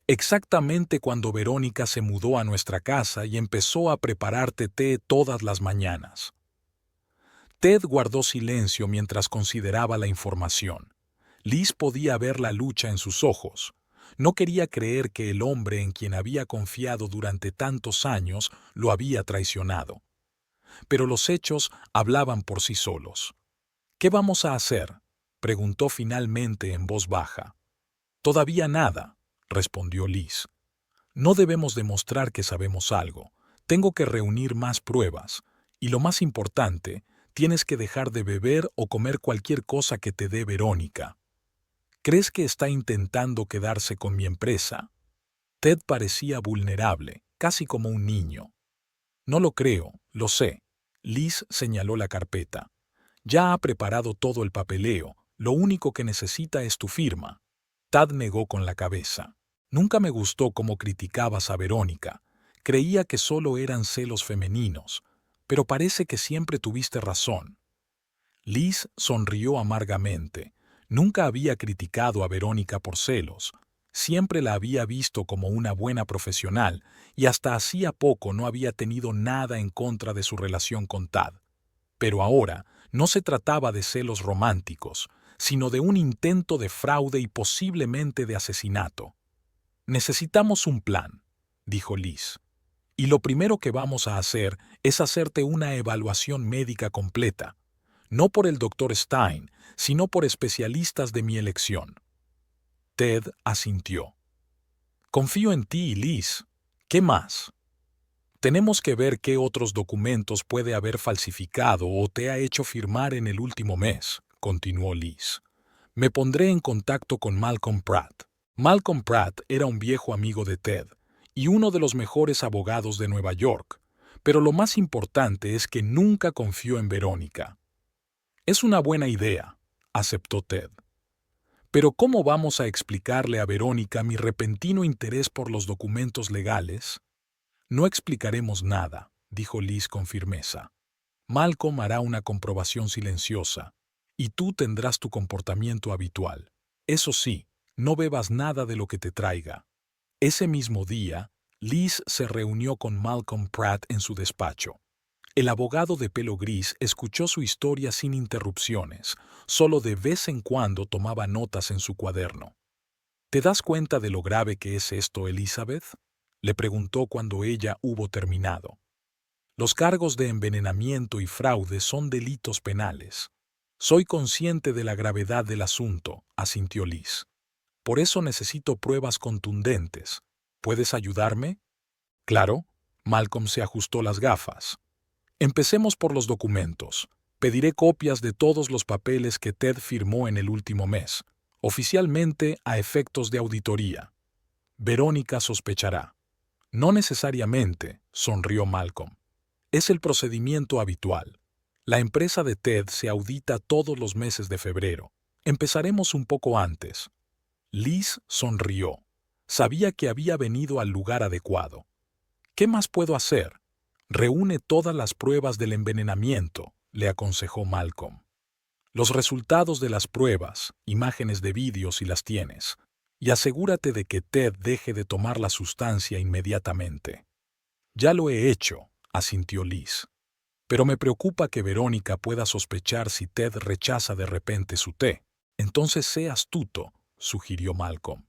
Exactamente cuando Verónica se mudó a nuestra casa y empezó a prepararte té todas las mañanas. Ted guardó silencio mientras consideraba la información. Liz podía ver la lucha en sus ojos. No quería creer que el hombre en quien había confiado durante tantos años lo había traicionado. Pero los hechos hablaban por sí solos. ¿Qué vamos a hacer?, preguntó finalmente en voz baja. Todavía nada, respondió Liz. No debemos demostrar que sabemos algo. Tengo que reunir más pruebas. Y lo más importante, tienes que dejar de beber o comer cualquier cosa que te dé Verónica. ¿Crees que está intentando quedarse con mi empresa? Ted parecía vulnerable, casi como un niño. No lo creo, lo sé. Liz señaló la carpeta. Ya ha preparado todo el papeleo. Lo único que necesita es tu firma. Tad negó con la cabeza. Nunca me gustó cómo criticabas a Verónica. Creía que solo eran celos femeninos, pero parece que siempre tuviste razón. Liz sonrió amargamente. Nunca había criticado a Verónica por celos. Siempre la había visto como una buena profesional y hasta hacía poco no había tenido nada en contra de su relación con Tad. Pero ahora no se trataba de celos románticos, sino de un intento de fraude y posiblemente de asesinato. Necesitamos un plan, dijo Liz. Y lo primero que vamos a hacer es hacerte una evaluación médica completa, no por el Dr. Stein, sino por especialistas de mi elección. Ted asintió. Confío en ti, Liz. ¿Qué más? Tenemos que ver qué otros documentos puede haber falsificado o te ha hecho firmar en el último mes, continuó Liz. Me pondré en contacto con Malcolm Pratt. Malcolm Pratt era un viejo amigo de Ted y uno de los mejores abogados de Nueva York, pero lo más importante es que nunca confió en Verónica. Es una buena idea, aceptó Ted. Pero ¿cómo vamos a explicarle a Verónica mi repentino interés por los documentos legales? No explicaremos nada, dijo Liz con firmeza. Malcolm hará una comprobación silenciosa, y tú tendrás tu comportamiento habitual. Eso sí, no bebas nada de lo que te traiga. Ese mismo día, Liz se reunió con Malcolm Pratt en su despacho. El abogado de pelo gris escuchó su historia sin interrupciones, solo de vez en cuando tomaba notas en su cuaderno. ¿Te das cuenta de lo grave que es esto, Elizabeth?, le preguntó cuando ella hubo terminado. Los cargos de envenenamiento y fraude son delitos penales. Soy consciente de la gravedad del asunto, asintió Liz. Por eso necesito pruebas contundentes. ¿Puedes ayudarme? Claro. Malcolm se ajustó las gafas. Empecemos por los documentos. Pediré copias de todos los papeles que Ted firmó en el último mes, oficialmente a efectos de auditoría. Verónica sospechará. No necesariamente, sonrió Malcolm. Es el procedimiento habitual. La empresa de Ted se audita todos los meses de febrero. Empezaremos un poco antes. Liz sonrió. Sabía que había venido al lugar adecuado. ¿Qué más puedo hacer? Reúne todas las pruebas del envenenamiento, le aconsejó Malcolm. Los resultados de las pruebas, imágenes de vídeo si las tienes, y asegúrate de que Ted deje de tomar la sustancia inmediatamente. Ya lo he hecho, asintió Liz. Pero me preocupa que Verónica pueda sospechar si Ted rechaza de repente su té. Entonces sé astuto, sugirió Malcolm.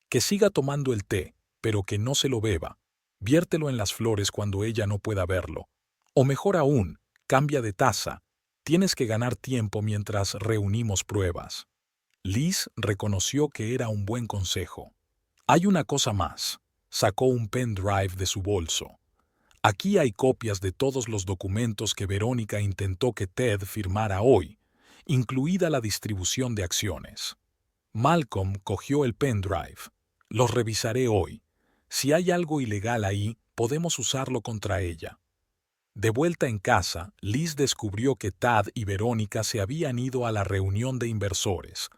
Que siga tomando el té, pero que no se lo beba. Viértelo en las flores cuando ella no pueda verlo. O mejor aún, cambia de taza. Tienes que ganar tiempo mientras reunimos pruebas. Liz reconoció que era un buen consejo. Hay una cosa más. Sacó un pendrive de su bolso. Aquí hay copias de todos los documentos que Verónica intentó que Ted firmara hoy, incluida la distribución de acciones. Malcolm cogió el pendrive. Los revisaré hoy. Si hay algo ilegal ahí, podemos usarlo contra ella. De vuelta en casa, Liz descubrió que Tad y Verónica se habían ido a la reunión de inversores.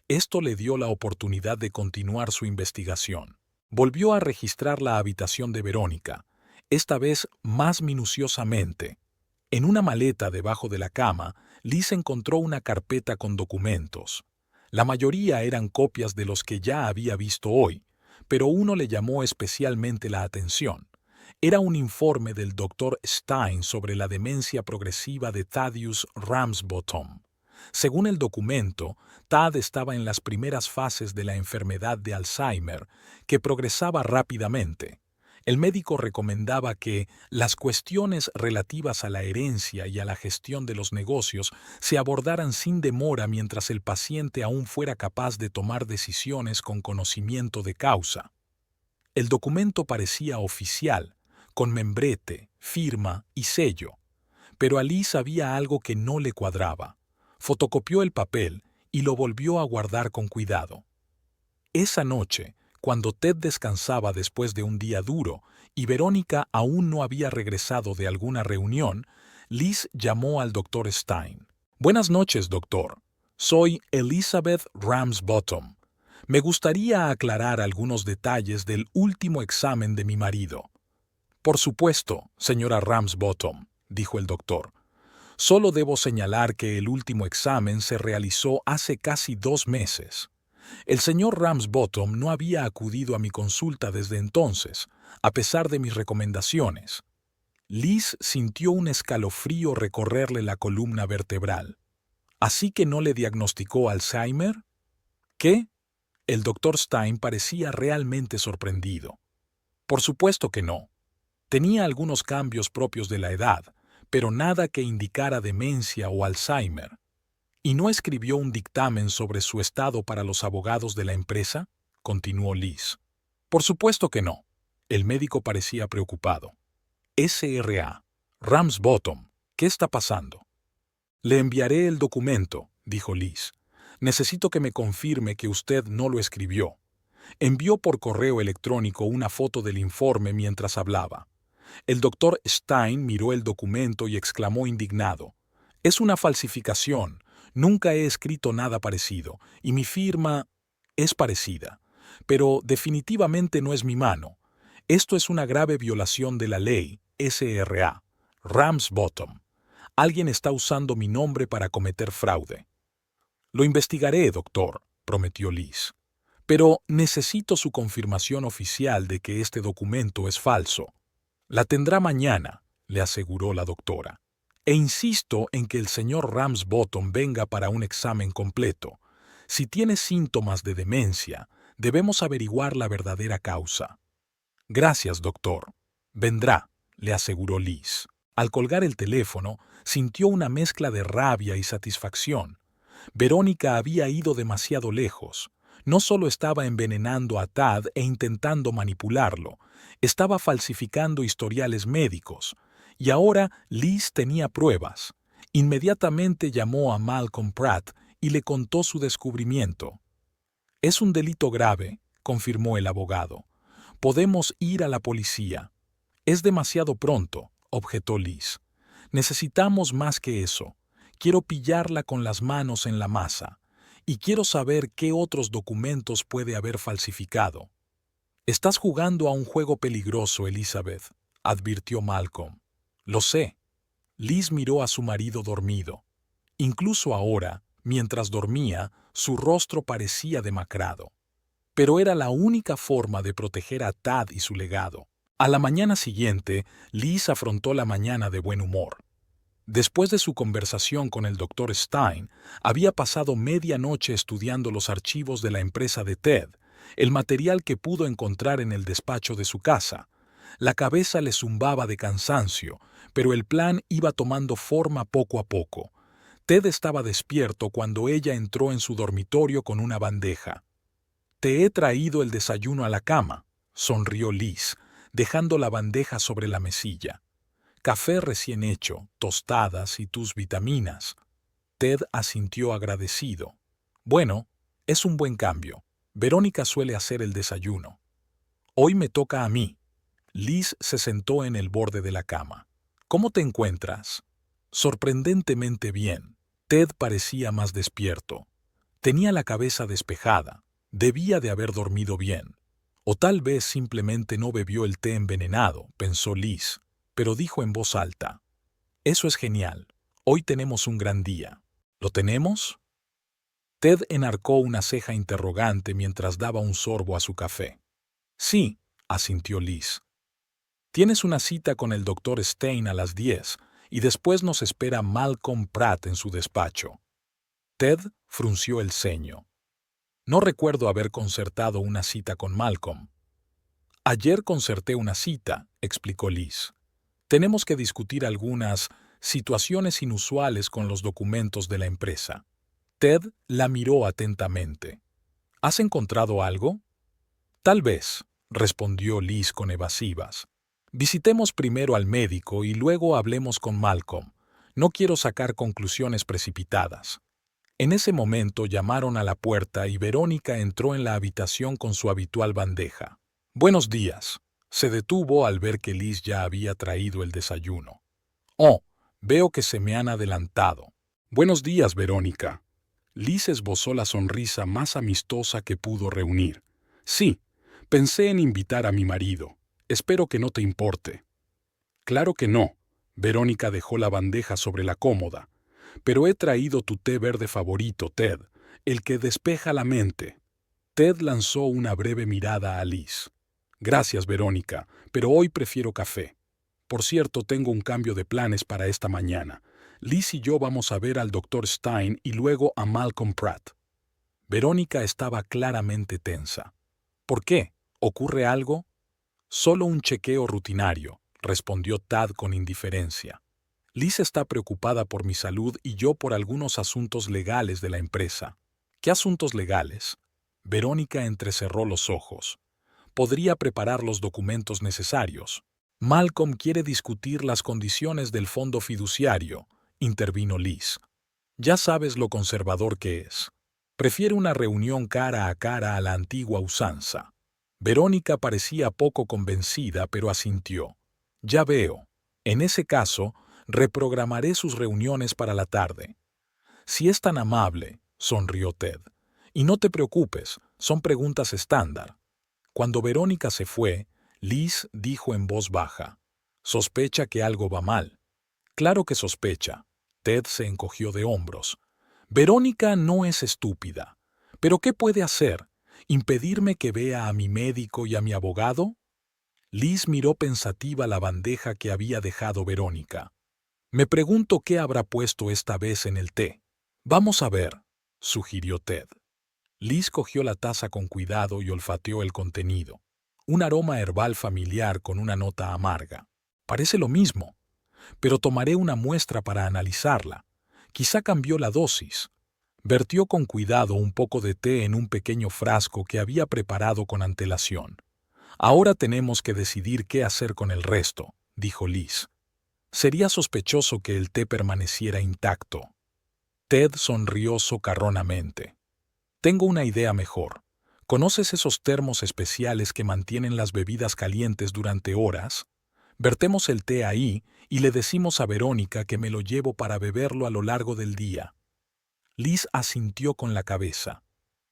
Esto le dio la oportunidad de continuar su investigación. Volvió a registrar la habitación de Verónica, esta vez más minuciosamente. En una maleta debajo de la cama, Liz encontró una carpeta con documentos. La mayoría eran copias de los que ya había visto hoy, pero uno le llamó especialmente la atención. Era un informe del Dr. Stein sobre la demencia progresiva de Thaddeus Ramsbottom. Según el documento, Tad estaba en las primeras fases de la enfermedad de Alzheimer, que progresaba rápidamente. El médico recomendaba que las cuestiones relativas a la herencia y a la gestión de los negocios se abordaran sin demora mientras el paciente aún fuera capaz de tomar decisiones con conocimiento de causa. El documento parecía oficial, con membrete, firma y sello, pero a Liz había algo que no le cuadraba. Fotocopió el papel y lo volvió a guardar con cuidado. Esa noche, cuando Ted descansaba después de un día duro y Verónica aún no había regresado de alguna reunión, Liz llamó al Dr. Stein. «Buenas noches, doctor. Soy Elizabeth Ramsbottom. Me gustaría aclarar algunos detalles del último examen de mi marido». «Por supuesto, señora Ramsbottom», dijo el doctor. «Solo debo señalar que el último examen se realizó hace casi 2 meses. El señor Ramsbottom no había acudido a mi consulta desde entonces, a pesar de mis recomendaciones». Liz sintió un escalofrío recorrerle la columna vertebral. ¿Así que no le diagnosticó Alzheimer? ¿Qué? El doctor Stein parecía realmente sorprendido. Por supuesto que no. Tenía algunos cambios propios de la edad, pero nada que indicara demencia o Alzheimer. ¿Y no escribió un dictamen sobre su estado para los abogados de la empresa?, continuó Liz. Por supuesto que no. El médico parecía preocupado. SRA. Ramsbottom. ¿Qué está pasando? Le enviaré el documento, dijo Liz. Necesito que me confirme que usted no lo escribió. Envió por correo electrónico una foto del informe mientras hablaba. El doctor Stein miró el documento y exclamó indignado. «Es una falsificación. Nunca he escrito nada parecido, y mi firma es parecida. Pero definitivamente no es mi mano. Esto es una grave violación de la ley, SRA. Ramsbottom. Alguien está usando mi nombre para cometer fraude». «Lo investigaré, doctor», prometió Liz. «Pero necesito su confirmación oficial de que este documento es falso». «La tendrá mañana», le aseguró la doctora. «E insisto en que el señor Ramsbottom venga para un examen completo. Si tiene síntomas de demencia, debemos averiguar la verdadera causa». «Gracias, doctor. Vendrá», le aseguró Liz. Al colgar el teléfono, sintió una mezcla de rabia y satisfacción. Verónica había ido demasiado lejos. No solo estaba envenenando a Tad e intentando manipularlo, estaba falsificando historiales médicos. Y ahora Liz tenía pruebas. Inmediatamente llamó a Malcolm Pratt y le contó su descubrimiento. «Es un delito grave», confirmó el abogado. «Podemos ir a la policía». «Es demasiado pronto», objetó Liz. «Necesitamos más que eso. Quiero pillarla con las manos en la masa. Y quiero saber qué otros documentos puede haber falsificado». «Estás jugando a un juego peligroso, Elizabeth», advirtió Malcolm. «Lo sé». Liz miró a su marido dormido. Incluso ahora, mientras dormía, su rostro parecía demacrado. Pero era la única forma de proteger a Tad y su legado. A la mañana siguiente, Liz afrontó la mañana de buen humor. Después de su conversación con el Dr. Stein, había pasado media noche estudiando los archivos de la empresa de Ted, el material que pudo encontrar en el despacho de su casa. La cabeza le zumbaba de cansancio, pero el plan iba tomando forma poco a poco. Ted estaba despierto cuando ella entró en su dormitorio con una bandeja. «Te he traído el desayuno a la cama», sonrió Liz, dejando la bandeja sobre la mesilla. «Café recién hecho, tostadas y tus vitaminas». Ted asintió agradecido. «Bueno, es un buen cambio. Verónica suele hacer el desayuno. Hoy me toca a mí». Liz se sentó en el borde de la cama. «¿Cómo te encuentras?» «Sorprendentemente bien». Ted parecía más despierto. Tenía la cabeza despejada. Debía de haber dormido bien. O tal vez simplemente no bebió el té envenenado, pensó Liz, pero dijo en voz alta. Eso es genial. Hoy tenemos un gran día. ¿Lo tenemos? Ted enarcó una ceja interrogante mientras daba un sorbo a su café. Sí, asintió Liz. Tienes una cita con el doctor Stein a las 10 y después nos espera Malcolm Pratt en su despacho. Ted frunció el ceño. No recuerdo haber concertado una cita con Malcolm. Ayer concerté una cita, explicó Liz. Tenemos que discutir algunas situaciones inusuales con los documentos de la empresa. Ted la miró atentamente. ¿Has encontrado algo? Tal vez, respondió Liz con evasivas. Visitemos primero al médico y luego hablemos con Malcolm. No quiero sacar conclusiones precipitadas. En ese momento llamaron a la puerta y Verónica entró en la habitación con su habitual bandeja. Buenos días. Se detuvo al ver que Liz ya había traído el desayuno. Oh, veo que se me han adelantado. Buenos días, Verónica. Liz esbozó la sonrisa más amistosa que pudo reunir. Sí, pensé en invitar a mi marido. Espero que no te importe. Claro que no. Verónica dejó la bandeja sobre la cómoda. Pero he traído tu té verde favorito, Ted, el que despeja la mente. Ted lanzó una breve mirada a Liz. Gracias, Verónica, pero hoy prefiero café. Por cierto, tengo un cambio de planes para esta mañana. Liz y yo vamos a ver al doctor Stein y luego a Malcolm Pratt. Verónica estaba claramente tensa. ¿Por qué? ¿Ocurre algo? Solo un chequeo rutinario, respondió Tad con indiferencia. Liz está preocupada por mi salud y yo por algunos asuntos legales de la empresa. ¿Qué asuntos legales? Verónica entrecerró los ojos. Podría preparar los documentos necesarios. Malcolm quiere discutir las condiciones del fondo fiduciario, intervino Liz. Ya sabes lo conservador que es. Prefiere una reunión cara a la antigua usanza. Verónica parecía poco convencida, pero asintió. Ya veo. En ese caso, reprogramaré sus reuniones para la tarde. Si es tan amable, sonrió Ted. Y no te preocupes, son preguntas estándar. Cuando Verónica se fue, Liz dijo en voz baja. Sospecha que algo va mal. Claro que sospecha. Ted se encogió de hombros. Verónica no es estúpida. ¿Pero qué puede hacer? ¿Impedirme que vea a mi médico y a mi abogado? Liz miró pensativa la bandeja que había dejado Verónica. Me pregunto qué habrá puesto esta vez en el té. Vamos a ver, sugirió Ted. Liz cogió la taza con cuidado y olfateó el contenido. Un aroma herbal familiar con una nota amarga. Parece lo mismo, pero tomaré una muestra para analizarla. Quizá cambió la dosis. Vertió con cuidado un poco de té en un pequeño frasco que había preparado con antelación. Ahora tenemos que decidir qué hacer con el resto, dijo Liz. Sería sospechoso que el té permaneciera intacto. Ted sonrió socarronamente. Tengo una idea mejor. ¿Conoces esos termos especiales que mantienen las bebidas calientes durante horas? Vertemos el té ahí y le decimos a Verónica que me lo llevo para beberlo a lo largo del día. Liz asintió con la cabeza.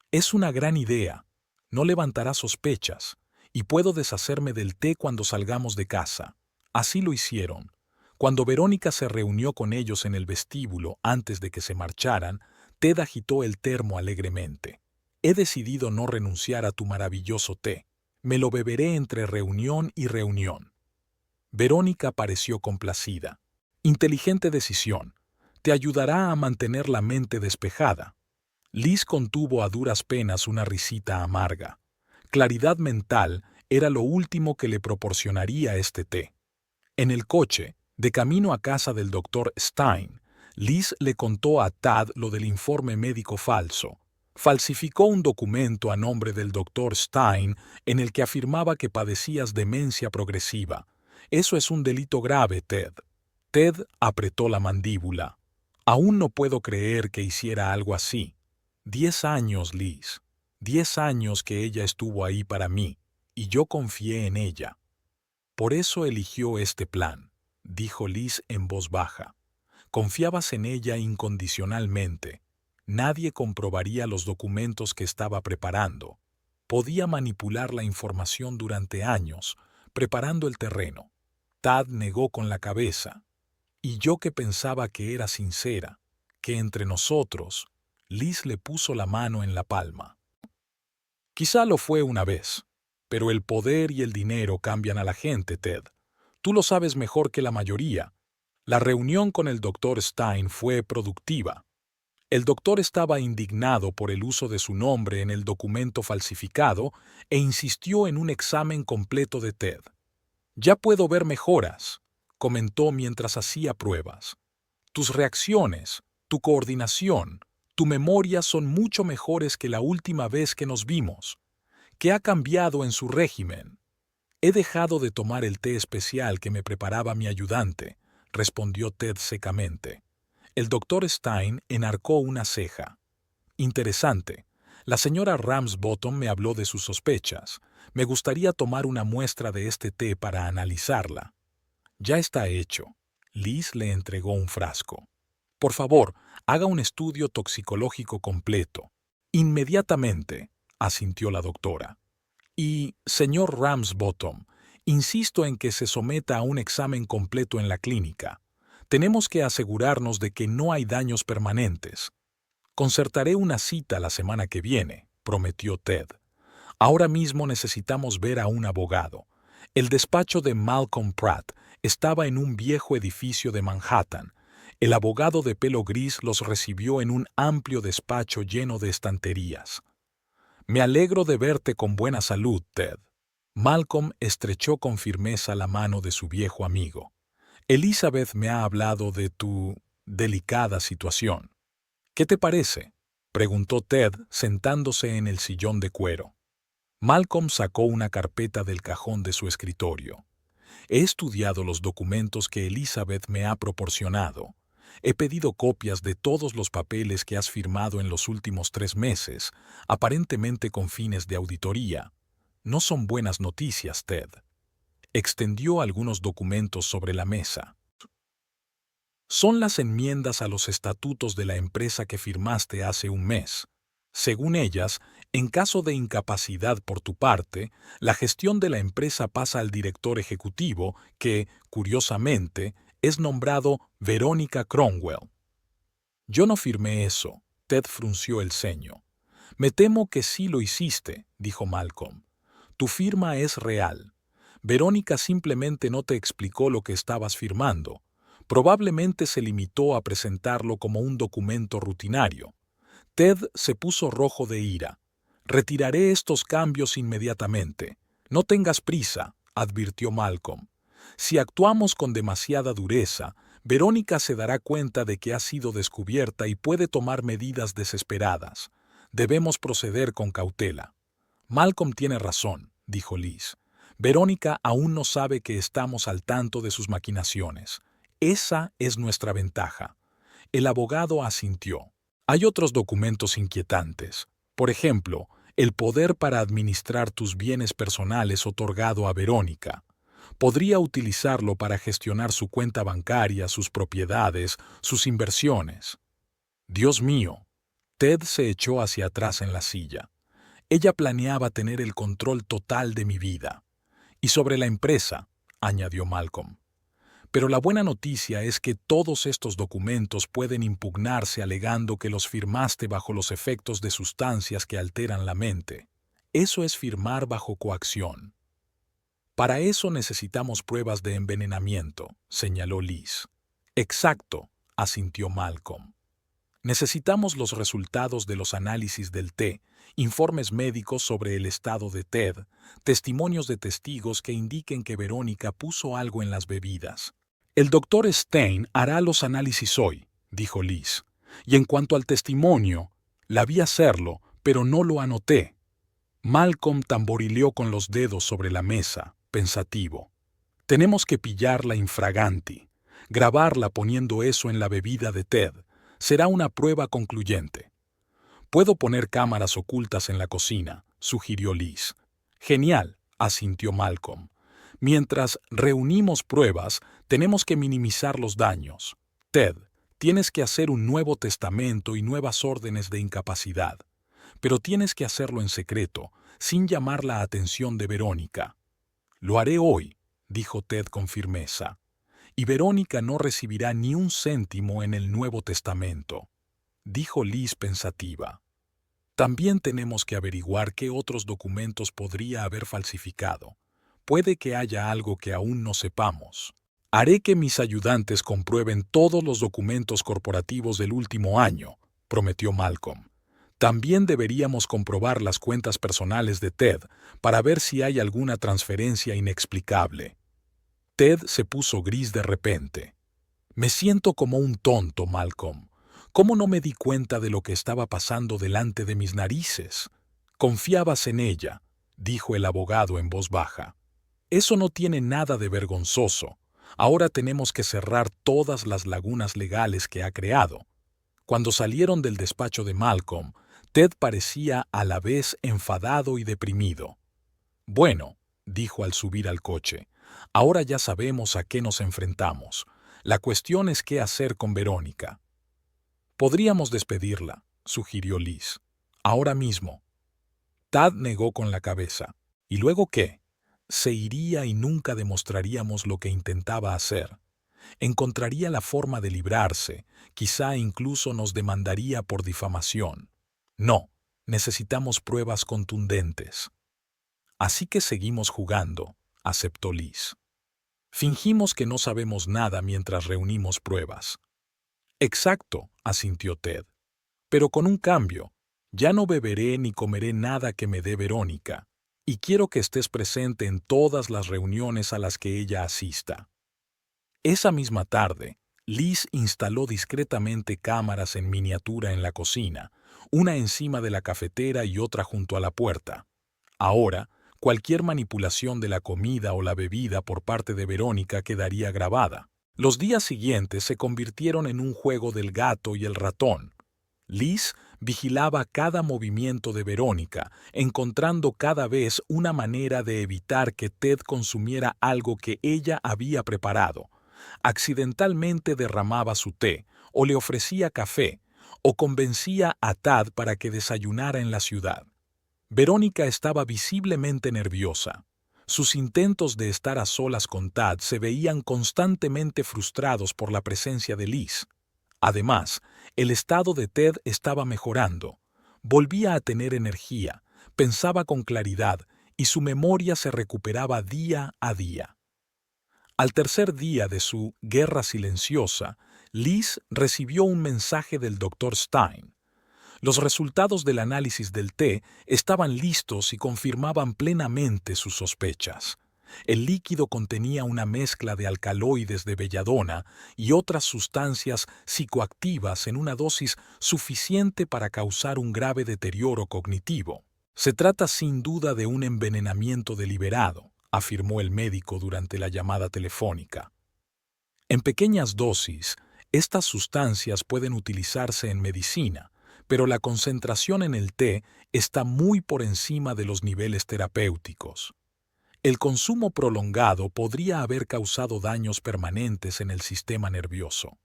Es una gran idea. No levantará sospechas, y puedo deshacerme del té cuando salgamos de casa. Así lo hicieron. Cuando Verónica se reunió con ellos en el vestíbulo antes de que se marcharan, Ted agitó el termo alegremente. He decidido no renunciar a tu maravilloso té. Me lo beberé entre reunión y reunión. Verónica pareció complacida. Inteligente decisión. Te ayudará a mantener la mente despejada. Liz contuvo a duras penas una risita amarga. Claridad mental era lo último que le proporcionaría este té. En el coche, de camino a casa del doctor Stein, Liz le contó a Tad lo del informe médico falso. Falsificó un documento a nombre del doctor Stein en el que afirmaba que padecías demencia progresiva. Eso es un delito grave, Ted. Ted apretó la mandíbula. Aún no puedo creer que hiciera algo así. 10 años, Liz. 10 años que ella estuvo ahí para mí, y yo confié en ella. Por eso eligió este plan, dijo Liz en voz baja. Confiabas en ella incondicionalmente. Nadie comprobaría los documentos que estaba preparando. Podía manipular la información durante años, preparando el terreno. Tad negó con la cabeza. Y yo que pensaba que era sincera, que entre nosotros, Liz le puso la mano en la palma. Quizá lo fue una vez, pero el poder y el dinero cambian a la gente, Ted. Tú lo sabes mejor que la mayoría. La reunión con el Dr. Stein fue productiva. El doctor estaba indignado por el uso de su nombre en el documento falsificado e insistió en un examen completo de Ted. Ya puedo ver mejoras, comentó mientras hacía pruebas. Tus reacciones, tu coordinación, tu memoria son mucho mejores que la última vez que nos vimos. ¿Qué ha cambiado en su régimen? He dejado de tomar el té especial que me preparaba mi ayudante, respondió Ted secamente. El doctor Stein enarcó una ceja. Interesante. La señora Ramsbottom me habló de sus sospechas. Me gustaría tomar una muestra de este té para analizarla. Ya está hecho. Liz le entregó un frasco. Por favor, haga un estudio toxicológico completo. Inmediatamente, asintió la doctora. Y, señor Ramsbottom, insisto en que se someta a un examen completo en la clínica. Tenemos que asegurarnos de que no hay daños permanentes. Concertaré una cita la semana que viene, prometió Ted. Ahora mismo necesitamos ver a un abogado. El despacho de Malcolm Pratt estaba en un viejo edificio de Manhattan. El abogado de pelo gris los recibió en un amplio despacho lleno de estanterías. Me alegro de verte con buena salud, Ted. Malcolm estrechó con firmeza la mano de su viejo amigo. Elizabeth me ha hablado de tu delicada situación. ¿Qué te parece?, preguntó Ted sentándose en el sillón de cuero. Malcolm sacó una carpeta del cajón de su escritorio. He estudiado los documentos que Elizabeth me ha proporcionado. He pedido copias de todos los papeles que has firmado en los últimos 3 meses, aparentemente con fines de auditoría. No son buenas noticias, Ted. Extendió algunos documentos sobre la mesa. Son las enmiendas a los estatutos de la empresa que firmaste hace un mes. Según ellas, en caso de incapacidad por tu parte, la gestión de la empresa pasa al director ejecutivo que, curiosamente, es nombrado Verónica Cromwell. Yo no firmé eso. Ted frunció el ceño. Me temo que sí lo hiciste, dijo Malcolm. Tu firma es real. Verónica simplemente no te explicó lo que estabas firmando. Probablemente se limitó a presentarlo como un documento rutinario. Ted se puso rojo de ira. Retiraré estos cambios inmediatamente. No tengas prisa, advirtió Malcolm. Si actuamos con demasiada dureza, Verónica se dará cuenta de que ha sido descubierta y puede tomar medidas desesperadas. Debemos proceder con cautela. Malcolm tiene razón, dijo Liz. Verónica aún no sabe que estamos al tanto de sus maquinaciones. Esa es nuestra ventaja. El abogado asintió. Hay otros documentos inquietantes. Por ejemplo, el poder para administrar tus bienes personales otorgado a Verónica. Podría utilizarlo para gestionar su cuenta bancaria, sus propiedades, sus inversiones. Dios mío. Ted se echó hacia atrás en la silla. Ella planeaba tener el control total de mi vida. Y sobre la empresa, añadió Malcolm. Pero la buena noticia es que todos estos documentos pueden impugnarse alegando que los firmaste bajo los efectos de sustancias que alteran la mente. Eso es firmar bajo coacción. Para eso necesitamos pruebas de envenenamiento, señaló Liz. Exacto, asintió Malcolm. Necesitamos los resultados de los análisis del té, informes médicos sobre el estado de Ted, testimonios de testigos que indiquen que Verónica puso algo en las bebidas. El doctor Stein hará los análisis hoy, dijo Liz. Y en cuanto al testimonio, la vi hacerlo, pero no lo anoté. Malcolm tamborileó con los dedos sobre la mesa, pensativo. Tenemos que pillarla infraganti. Grabarla poniendo eso en la bebida de Ted. Será una prueba concluyente. Puedo poner cámaras ocultas en la cocina, sugirió Liz. Genial, asintió Malcolm. Mientras reunimos pruebas, tenemos que minimizar los daños. Ted, tienes que hacer un nuevo testamento y nuevas órdenes de incapacidad. Pero tienes que hacerlo en secreto, sin llamar la atención de Verónica. Lo haré hoy, dijo Ted con firmeza. y Verónica no recibirá ni un céntimo en el Nuevo Testamento, dijo Liz pensativa. También tenemos que averiguar qué otros documentos podría haber falsificado. Puede que haya algo que aún no sepamos. Haré que mis ayudantes comprueben todos los documentos corporativos del último año, prometió Malcolm. También deberíamos comprobar las cuentas personales de Ted para ver si hay alguna transferencia inexplicable. Ted se puso gris de repente. Me siento como un tonto, Malcolm. ¿Cómo no me di cuenta de lo que estaba pasando delante de mis narices? Confiabas en ella, dijo el abogado en voz baja. Eso no tiene nada de vergonzoso. Ahora tenemos que cerrar todas las lagunas legales que ha creado. Cuando salieron del despacho de Malcolm, Ted parecía a la vez enfadado y deprimido. Bueno, dijo al subir al coche, ahora ya sabemos a qué nos enfrentamos. La cuestión es qué hacer con Verónica. Podríamos despedirla, sugirió Liz. Ahora mismo. Tad negó con la cabeza. ¿Y luego qué? Se iría y nunca demostraríamos lo que intentaba hacer. Encontraría la forma de librarse, quizá incluso nos demandaría por difamación. No, necesitamos pruebas contundentes. Así que seguimos jugando, aceptó Liz. Fingimos que no sabemos nada mientras reunimos pruebas. Exacto, asintió Ted. Pero con un cambio. Ya no beberé ni comeré nada que me dé Verónica, y quiero que estés presente en todas las reuniones a las que ella asista. Esa misma tarde, Liz instaló discretamente cámaras en miniatura en la cocina, una encima de la cafetera y otra junto a la puerta. Ahora, cualquier manipulación de la comida o la bebida por parte de Verónica quedaría grabada. Los días siguientes se convirtieron en un juego del gato y el ratón. Liz vigilaba cada movimiento de Verónica, encontrando cada vez una manera de evitar que Ted consumiera algo que ella había preparado. Accidentalmente derramaba su té, o le ofrecía café, o convencía a Tad para que desayunara en la ciudad. Verónica estaba visiblemente nerviosa. Sus intentos de estar a solas con Tad se veían constantemente frustrados por la presencia de Liz. Además, el estado de Ted estaba mejorando. Volvía a tener energía, pensaba con claridad y su memoria se recuperaba día a día. Al tercer día de su guerra silenciosa, Liz recibió un mensaje del Dr. Stein. Los resultados del análisis del té estaban listos y confirmaban plenamente sus sospechas. El líquido contenía una mezcla de alcaloides de belladona y otras sustancias psicoactivas en una dosis suficiente para causar un grave deterioro cognitivo. Se trata sin duda de un envenenamiento deliberado, afirmó el médico durante la llamada telefónica. En pequeñas dosis, estas sustancias pueden utilizarse en medicina, pero la concentración en el té está muy por encima de los niveles terapéuticos. El consumo prolongado podría haber causado daños permanentes en el sistema nervioso.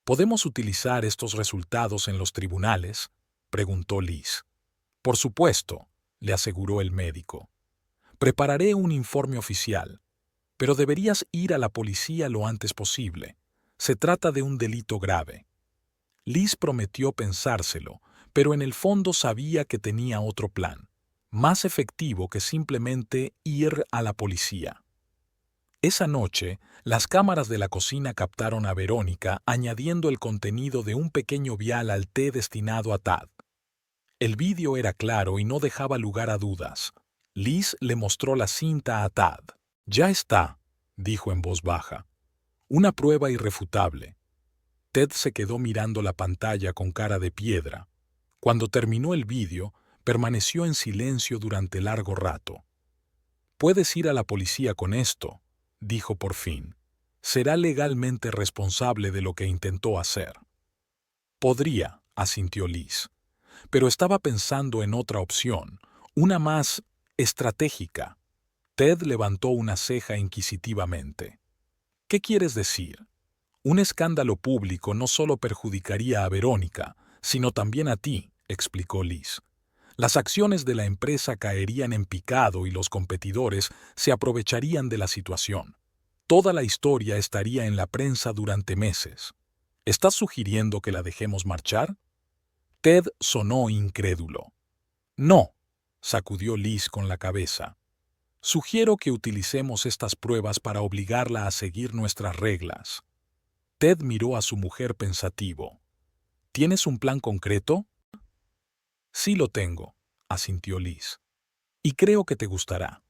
¿Podemos utilizar estos resultados en los tribunales?, preguntó Liz. Por supuesto, le aseguró el médico. Prepararé un informe oficial, pero deberías ir a la policía lo antes posible. Se trata de un delito grave. Liz prometió pensárselo, pero en el fondo sabía que tenía otro plan, más efectivo que simplemente ir a la policía. Esa noche, las cámaras de la cocina captaron a Verónica añadiendo el contenido de un pequeño vial al té destinado a Tad. El vídeo era claro y no dejaba lugar a dudas. Liz le mostró la cinta a Tad. «Ya está», dijo en voz baja. «Una prueba irrefutable». Ted se quedó mirando la pantalla con cara de piedra. Cuando terminó el vídeo, permaneció en silencio durante largo rato. «Puedes ir a la policía con esto», dijo por fin. «Será legalmente responsable de lo que intentó hacer». «Podría», asintió Liz. Pero estaba pensando en otra opción, una más estratégica. Ted levantó una ceja inquisitivamente. «¿Qué quieres decir?» «Un escándalo público no solo perjudicaría a Verónica, sino también a ti», explicó Liz. «Las acciones de la empresa caerían en picado y los competidores se aprovecharían de la situación. Toda la historia estaría en la prensa durante meses. ¿Estás sugiriendo que la dejemos marchar? Ted sonó incrédulo. No, sacudió Liz con la cabeza. Sugiero que utilicemos estas pruebas para obligarla a seguir nuestras reglas. Ted miró a su mujer pensativo. ¿Tienes un plan concreto? Sí lo tengo, asintió Liz. Y creo que te gustará.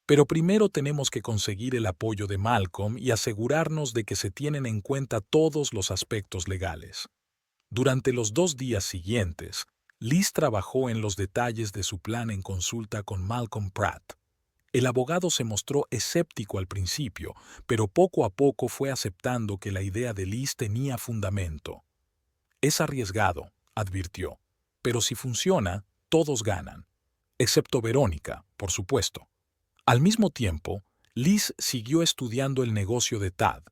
Pero primero tenemos que conseguir el apoyo de Malcolm y asegurarnos de que se tienen en cuenta todos los aspectos legales. Durante los 2 días siguientes, Liz trabajó en los detalles de su plan en consulta con Malcolm Pratt. El abogado se mostró escéptico al principio, pero poco a poco fue aceptando que la idea de Liz tenía fundamento. Es arriesgado, advirtió, pero si funciona, todos ganan, excepto Verónica, por supuesto. Al mismo tiempo, Liz siguió estudiando el negocio de Tad.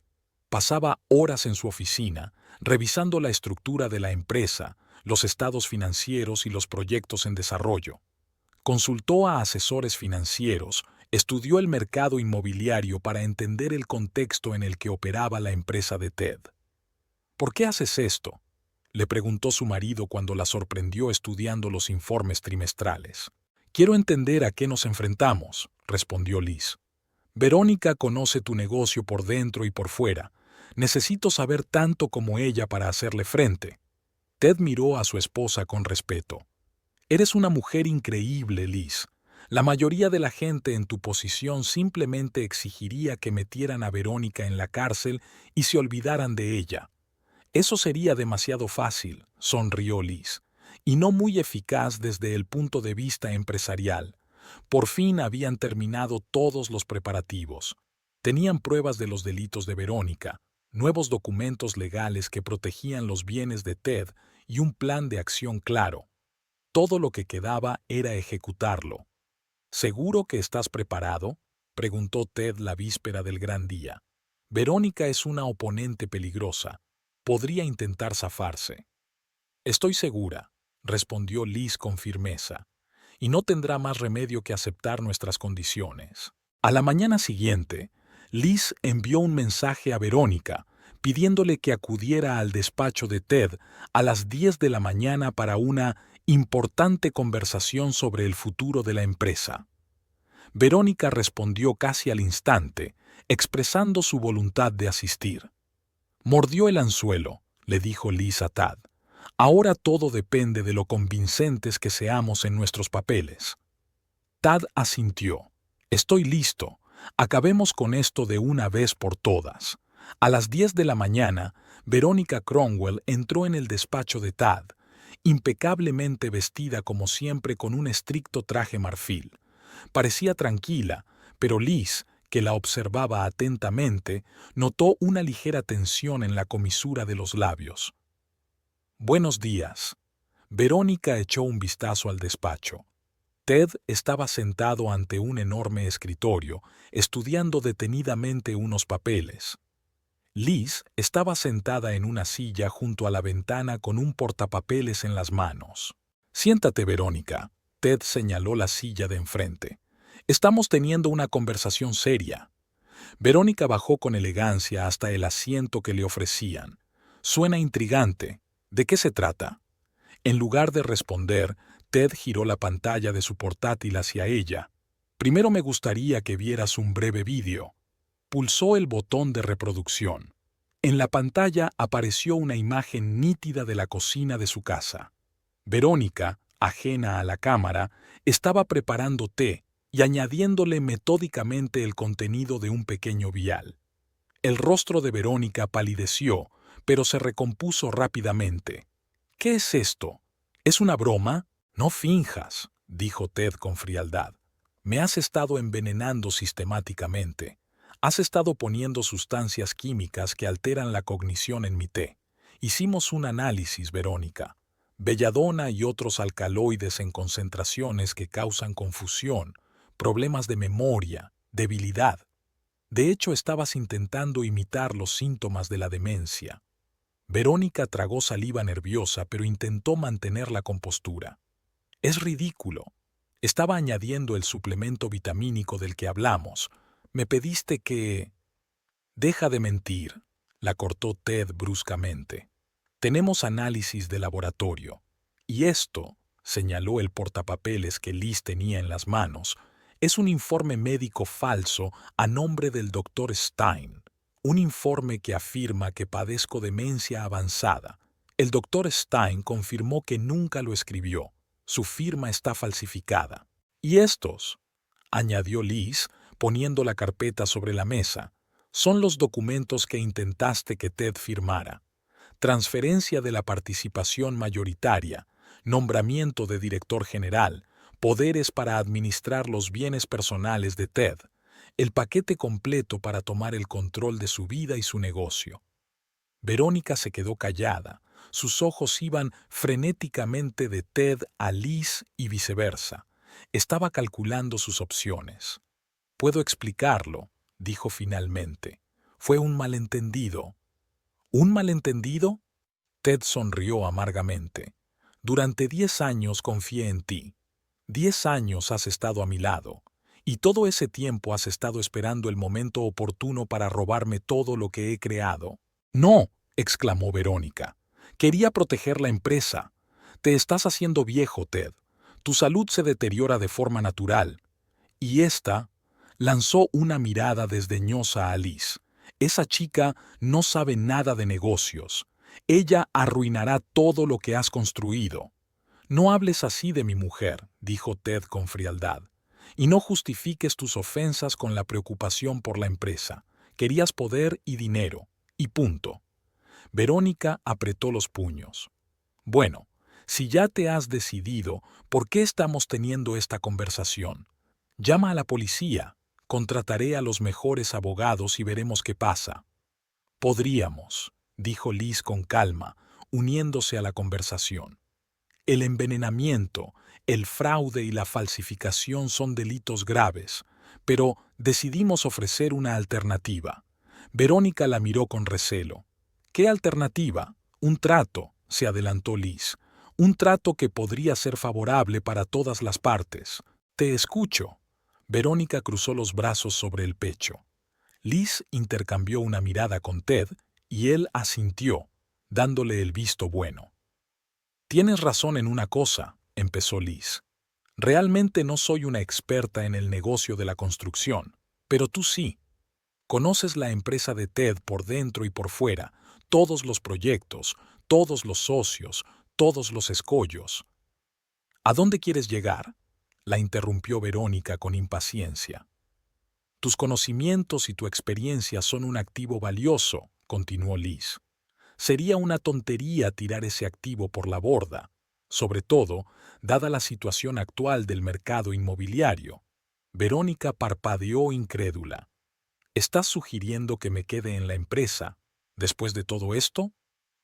Pasaba horas en su oficina, revisando la estructura de la empresa, los estados financieros y los proyectos en desarrollo. Consultó a asesores financieros, estudió el mercado inmobiliario para entender el contexto en el que operaba la empresa de Ted. ¿Por qué haces esto?, le preguntó su marido cuando la sorprendió estudiando los informes trimestrales. Quiero entender a qué nos enfrentamos, respondió Liz. Verónica conoce tu negocio por dentro y por fuera. Necesito saber tanto como ella para hacerle frente. Ted miró a su esposa con respeto. Eres una mujer increíble, Liz. La mayoría de la gente en tu posición simplemente exigiría que metieran a Verónica en la cárcel y se olvidaran de ella. Eso sería demasiado fácil, sonrió Liz, y no muy eficaz desde el punto de vista empresarial. Por fin habían terminado todos los preparativos. Tenían pruebas de los delitos de Verónica, nuevos documentos legales que protegían los bienes de Ted y un plan de acción claro. Todo lo que quedaba era ejecutarlo. ¿Seguro que estás preparado?, preguntó Ted la víspera del gran día. Verónica es una oponente peligrosa. Podría intentar zafarse. Estoy segura, respondió Liz con firmeza, y no tendrá más remedio que aceptar nuestras condiciones. A la mañana siguiente, Liz envió un mensaje a Verónica pidiéndole que acudiera al despacho de Ted a las 10 de la mañana para una importante conversación sobre el futuro de la empresa. Verónica respondió casi al instante, expresando su voluntad de asistir. Mordió el anzuelo, le dijo Liz a Tad. Ahora todo depende de lo convincentes que seamos en nuestros papeles. Tad asintió. Estoy listo. Acabemos con esto de una vez por todas. A las 10 de la mañana, Verónica Cromwell entró en el despacho de Tad, impecablemente vestida como siempre con un estricto traje marfil. Parecía tranquila, pero Liz, que la observaba atentamente, notó una ligera tensión en la comisura de los labios. Buenos días. Verónica echó un vistazo al despacho. Ted estaba sentado ante un enorme escritorio, estudiando detenidamente unos papeles. Liz estaba sentada en una silla junto a la ventana con un portapapeles en las manos. Siéntate, Verónica. Ted señaló la silla de enfrente. Estamos teniendo una conversación seria. Verónica bajó con elegancia hasta el asiento que le ofrecían. Suena intrigante. ¿De qué se trata? En lugar de responder, Ted giró la pantalla de su portátil hacia ella. Primero me gustaría que vieras un breve vídeo. Pulsó el botón de reproducción. En la pantalla apareció una imagen nítida de la cocina de su casa. Verónica, ajena a la cámara, estaba preparando té y añadiéndole metódicamente el contenido de un pequeño vial. El rostro de Verónica palideció, pero se recompuso rápidamente. ¿Qué es esto? ¿Es una broma? No finjas, dijo Ted con frialdad. Me has estado envenenando sistemáticamente. Has estado poniendo sustancias químicas que alteran la cognición en mi té. Hicimos un análisis, Verónica. Belladona y otros alcaloides en concentraciones que causan confusión, problemas de memoria, debilidad. De hecho, estabas intentando imitar los síntomas de la demencia. Verónica tragó saliva nerviosa, pero intentó mantener la compostura. Es ridículo. Estaba añadiendo el suplemento vitamínico del que hablamos. Me pediste que... Deja de mentir, la cortó Ted bruscamente. Tenemos análisis de laboratorio. Y esto, señaló el portapapeles que Liz tenía en las manos, es un informe médico falso a nombre del doctor Stein. Un informe que afirma que padezco demencia avanzada. El doctor Stein confirmó que nunca lo escribió. Su firma está falsificada. Y estos, añadió Liz, poniendo la carpeta sobre la mesa, son los documentos que intentaste que Ted firmara. Transferencia de la participación mayoritaria, nombramiento de director general, poderes para administrar los bienes personales de Ted, el paquete completo para tomar el control de su vida y su negocio. Verónica se quedó callada. Sus ojos iban frenéticamente de Ted a Liz y viceversa. Estaba calculando sus opciones. «Puedo explicarlo», dijo finalmente. «Fue un malentendido». «¿Un malentendido?» Ted sonrió amargamente. «Durante 10 años confié en ti. 10 años has estado a mi lado. Y todo ese tiempo has estado esperando el momento oportuno para robarme todo lo que he creado». «No», exclamó Verónica. «Quería proteger la empresa. Te estás haciendo viejo, Ted. Tu salud se deteriora de forma natural». Y esta lanzó una mirada desdeñosa a Liz. «Esa chica no sabe nada de negocios. Ella arruinará todo lo que has construido». «No hables así de mi mujer», dijo Ted con frialdad. «Y no justifiques tus ofensas con la preocupación por la empresa. Querías poder y dinero. Y punto». Verónica apretó los puños. «Bueno, si ya te has decidido, ¿por qué estamos teniendo esta conversación? Llama a la policía. Contrataré a los mejores abogados y veremos qué pasa». «Podríamos», dijo Liz con calma, uniéndose a la conversación. «El envenenamiento, el fraude y la falsificación son delitos graves, pero decidimos ofrecer una alternativa». Verónica la miró con recelo. «¿Qué alternativa?» «Un trato», se adelantó Liz. «Un trato que podría ser favorable para todas las partes». «Te escucho». Verónica cruzó los brazos sobre el pecho. Liz intercambió una mirada con Ted y él asintió, dándole el visto bueno. «Tienes razón en una cosa», empezó Liz. «Realmente no soy una experta en el negocio de la construcción, pero tú sí. Conoces la empresa de Ted por dentro y por fuera, todos los proyectos, todos los socios, todos los escollos». «¿A dónde quieres llegar?», la interrumpió Verónica con impaciencia. «Tus conocimientos y tu experiencia son un activo valioso», continuó Liz. «Sería una tontería tirar ese activo por la borda, sobre todo, dada la situación actual del mercado inmobiliario». Verónica parpadeó incrédula. «¿Estás sugiriendo que me quede en la empresa después de todo esto?»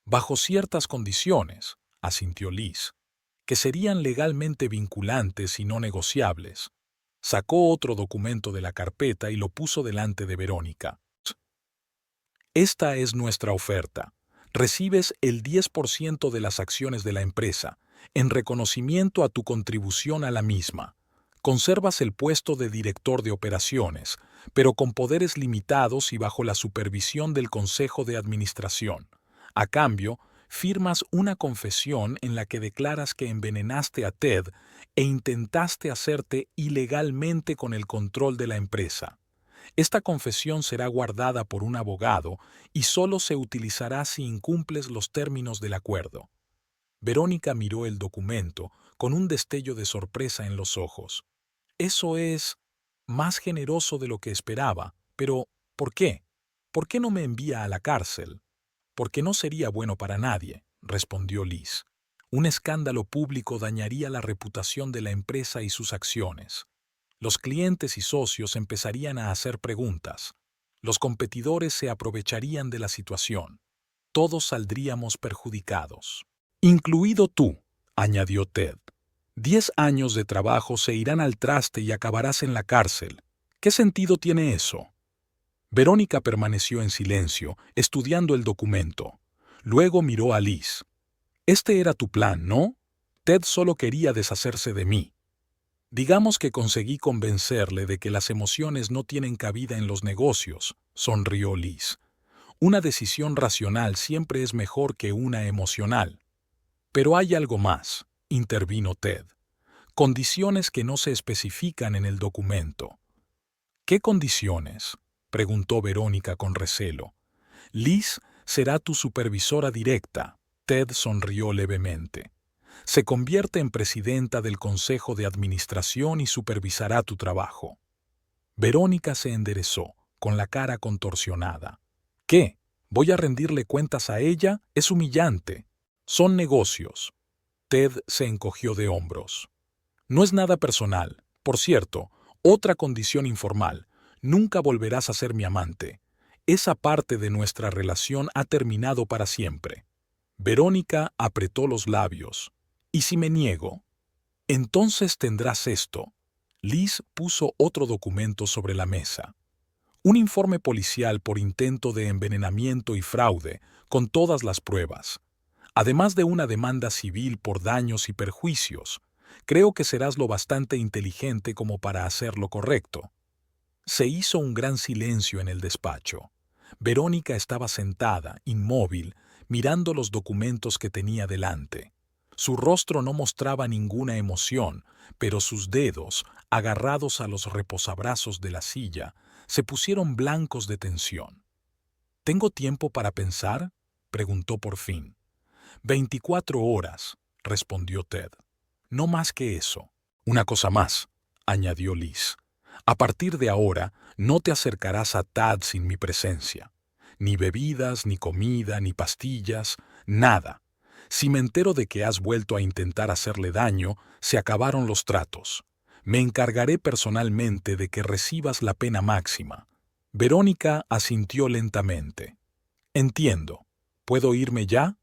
«Bajo ciertas condiciones», asintió Liz, «que serían legalmente vinculantes y no negociables». Sacó otro documento de la carpeta y lo puso delante de Verónica. «Esta es nuestra oferta. Recibes el 10% de las acciones de la empresa, en reconocimiento a tu contribución a la misma. Conservas el puesto de director de operaciones, pero con poderes limitados y bajo la supervisión del Consejo de Administración. A cambio, firmas una confesión en la que declaras que envenenaste a Ted e intentaste hacerte ilegalmente con el control de la empresa. Esta confesión será guardada por un abogado y solo se utilizará si incumples los términos del acuerdo». Verónica miró el documento con un destello de sorpresa en los ojos. «Eso es más generoso de lo que esperaba, pero ¿por qué? ¿Por qué no me envía a la cárcel?» «Porque no sería bueno para nadie», respondió Liz. «Un escándalo público dañaría la reputación de la empresa y sus acciones. Los clientes y socios empezarían a hacer preguntas. Los competidores se aprovecharían de la situación. Todos saldríamos perjudicados. Incluido tú», añadió Ted. 10 años de trabajo se irán al traste y acabarás en la cárcel. ¿Qué sentido tiene eso?» Verónica permaneció en silencio, estudiando el documento. Luego miró a Liz. «Este era tu plan, ¿no? Ted solo quería deshacerse de mí». Digamos que conseguí convencerle de que las emociones no tienen cabida en los negocios, sonrió Liz. Una decisión racional siempre es mejor que una emocional. Pero hay algo más, intervino Ted. Condiciones que no se especifican en el documento. ¿Qué condiciones?, preguntó Verónica con recelo. Liz será tu supervisora directa. Ted sonrió levemente. Se convierte en presidenta del Consejo de Administración y supervisará tu trabajo. Verónica se enderezó, con la cara contorsionada. ¿Qué? ¿Voy a rendirle cuentas a ella? Es humillante. Son negocios. Ted se encogió de hombros. No es nada personal. Por cierto, otra condición informal. Nunca volverás a ser mi amante. Esa parte de nuestra relación ha terminado para siempre. Verónica apretó los labios. ¿Y si me niego? Entonces tendrás esto. Liz puso otro documento sobre la mesa. Un informe policial por intento de envenenamiento y fraude, con todas las pruebas. Además de una demanda civil por daños y perjuicios. Creo que serás lo bastante inteligente como para hacer lo correcto. Se hizo un gran silencio en el despacho. Verónica estaba sentada, inmóvil, mirando los documentos que tenía delante. Su rostro no mostraba ninguna emoción, pero sus dedos, agarrados a los reposabrazos de la silla, se pusieron blancos de tensión. ¿Tengo tiempo para pensar?, preguntó por fin. 24 horas, respondió Ted. No más que eso. Una cosa más, añadió Liz. A partir de ahora, no te acercarás a Tad sin mi presencia. Ni bebidas, ni comida, ni pastillas, nada. Si me entero de que has vuelto a intentar hacerle daño, se acabaron los tratos. Me encargaré personalmente de que recibas la pena máxima. Verónica asintió lentamente. Entiendo. ¿Puedo irme ya?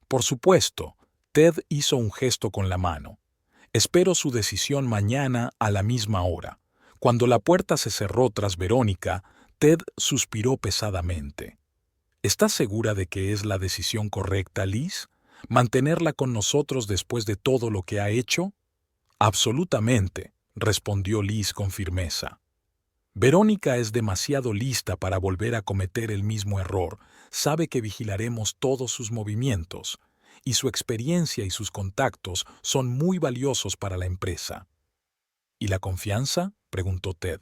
Por supuesto. Ted hizo un gesto con la mano. Espero su decisión mañana a la misma hora. Cuando la puerta se cerró tras Verónica, Ted suspiró pesadamente. ¿Estás segura de que es la decisión correcta, Liz? ¿Mantenerla con nosotros después de todo lo que ha hecho? Absolutamente, respondió Liz con firmeza. Verónica es demasiado lista para volver a cometer el mismo error. Sabe que vigilaremos todos sus movimientos, y su experiencia y sus contactos son muy valiosos para la empresa. ¿Y la confianza?, preguntó Ted.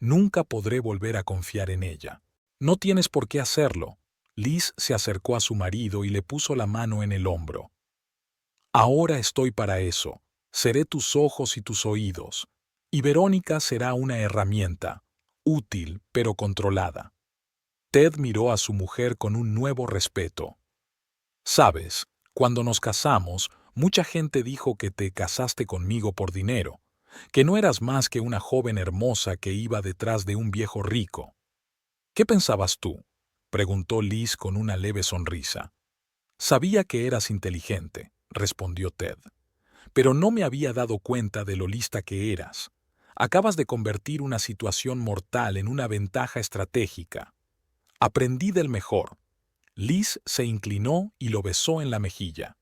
Nunca podré volver a confiar en ella. No tienes por qué hacerlo. Liz se acercó a su marido y le puso la mano en el hombro. Ahora estoy para eso. Seré tus ojos y tus oídos. Y Verónica será una herramienta, útil pero controlada. Ted miró a su mujer con un nuevo respeto. Sabes, cuando nos casamos, mucha gente dijo que te casaste conmigo por dinero, que no eras más que una joven hermosa que iba detrás de un viejo rico. ¿Qué pensabas tú?, preguntó Liz con una leve sonrisa. Sabía que eras inteligente, respondió Ted, pero no me había dado cuenta de lo lista que eras. Acabas de convertir una situación mortal en una ventaja estratégica. Aprendí del mejor. Liz se inclinó y lo besó en la mejilla.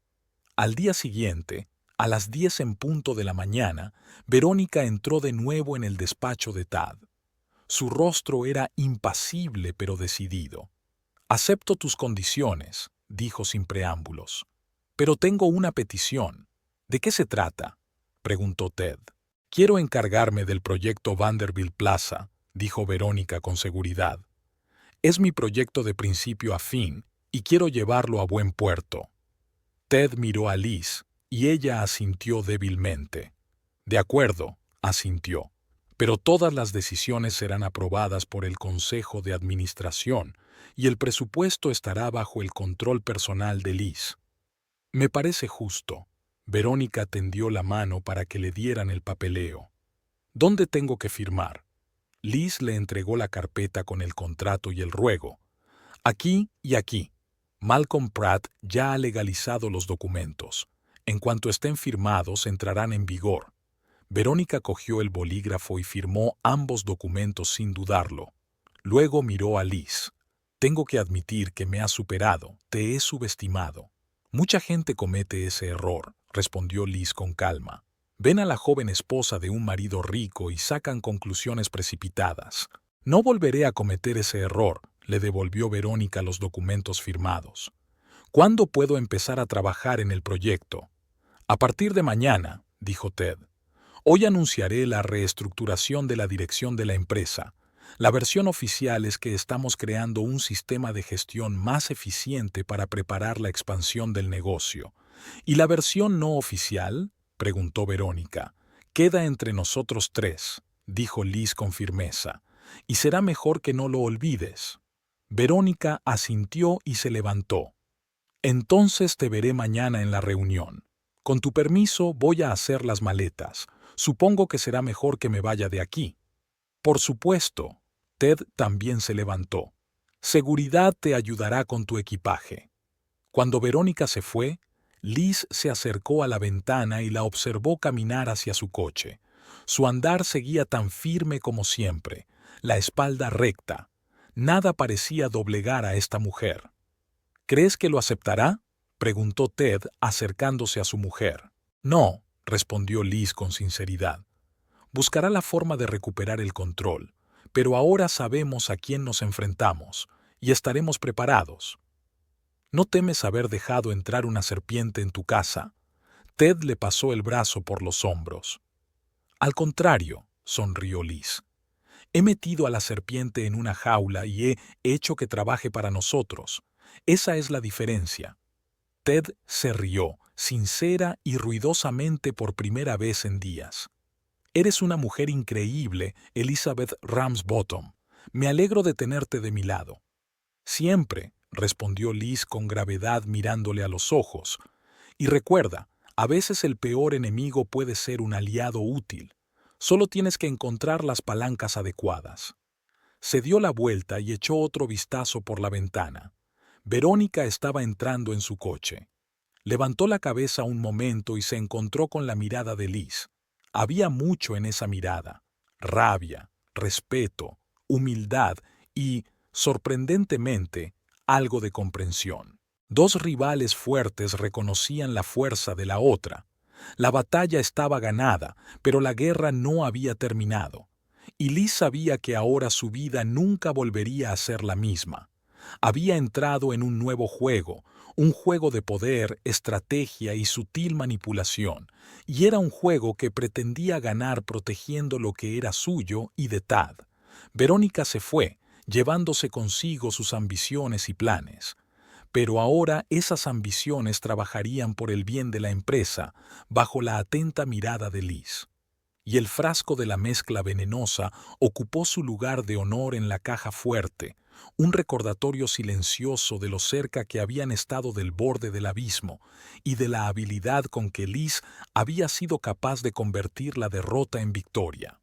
Al día siguiente, a las 10 en punto de la mañana, Verónica entró de nuevo en el despacho de Tad. Su rostro era impasible pero decidido. «Acepto tus condiciones», dijo sin preámbulos. «Pero tengo una petición». «¿De qué se trata?», preguntó Ted. «Quiero encargarme del proyecto Vanderbilt Plaza», dijo Verónica con seguridad. «Es mi proyecto de principio a fin y quiero llevarlo a buen puerto». Ted miró a Liz y ella asintió débilmente. «De acuerdo», asintió. «Pero todas las decisiones serán aprobadas por el Consejo de Administración y el presupuesto estará bajo el control personal de Liz». «Me parece justo». Verónica tendió la mano para que le dieran el papeleo. «¿Dónde tengo que firmar?». Liz le entregó la carpeta con el contrato y el ruego. «Aquí y aquí». Malcolm Pratt ya ha legalizado los documentos. En cuanto estén firmados, entrarán en vigor. Verónica cogió el bolígrafo y firmó ambos documentos sin dudarlo. Luego miró a Liz. «Tengo que admitir que me has superado, te he subestimado». «Mucha gente comete ese error», respondió Liz con calma. Ven a la joven esposa de un marido rico y sacan conclusiones precipitadas. No volveré a cometer ese error, le devolvió Verónica los documentos firmados. ¿Cuándo puedo empezar a trabajar en el proyecto? A partir de mañana, dijo Ted. Hoy anunciaré la reestructuración de la dirección de la empresa. La versión oficial es que estamos creando un sistema de gestión más eficiente para preparar la expansión del negocio. ¿Y la versión no oficial?, preguntó Verónica. Queda entre nosotros tres, dijo Liz con firmeza, y será mejor que no lo olvides. Verónica asintió y se levantó. Entonces te veré mañana en la reunión. Con tu permiso voy a hacer las maletas. Supongo que será mejor que me vaya de aquí. Por supuesto. Ted también se levantó. Seguridad te ayudará con tu equipaje. Cuando Verónica se fue, Liz se acercó a la ventana y la observó caminar hacia su coche. Su andar seguía tan firme como siempre, la espalda recta. Nada parecía doblegar a esta mujer. ¿Crees que lo aceptará?, preguntó Ted acercándose a su mujer. No, respondió Liz con sinceridad. Buscará la forma de recuperar el control, pero ahora sabemos a quién nos enfrentamos y estaremos preparados. ¿No temes haber dejado entrar una serpiente en tu casa? Ted le pasó el brazo por los hombros. Al contrario, sonrió Liz. He metido a la serpiente en una jaula y he hecho que trabaje para nosotros. Esa es la diferencia. Ted se rió, sincera y ruidosamente por primera vez en días. Eres una mujer increíble, Elizabeth Ramsbottom. Me alegro de tenerte de mi lado. Siempre, respondió Liz con gravedad mirándole a los ojos. Y recuerda, a veces el peor enemigo puede ser un aliado útil. Solo tienes que encontrar las palancas adecuadas. Se dio la vuelta y echó otro vistazo por la ventana. Verónica estaba entrando en su coche. Levantó la cabeza un momento y se encontró con la mirada de Liz. Había mucho en esa mirada: rabia, respeto, humildad y, sorprendentemente, algo de comprensión. Dos rivales fuertes reconocían la fuerza de la otra. La batalla estaba ganada, pero la guerra no había terminado. Y Liz sabía que ahora su vida nunca volvería a ser la misma. Había entrado en un nuevo juego, un juego de poder, estrategia y sutil manipulación, y era un juego que pretendía ganar protegiendo lo que era suyo y de Tad. Verónica se fue, llevándose consigo sus ambiciones y planes. Pero ahora esas ambiciones trabajarían por el bien de la empresa, bajo la atenta mirada de Liz. Y el frasco de la mezcla venenosa ocupó su lugar de honor en la caja fuerte, un recordatorio silencioso de lo cerca que habían estado del borde del abismo y de la habilidad con que Liz había sido capaz de convertir la derrota en victoria.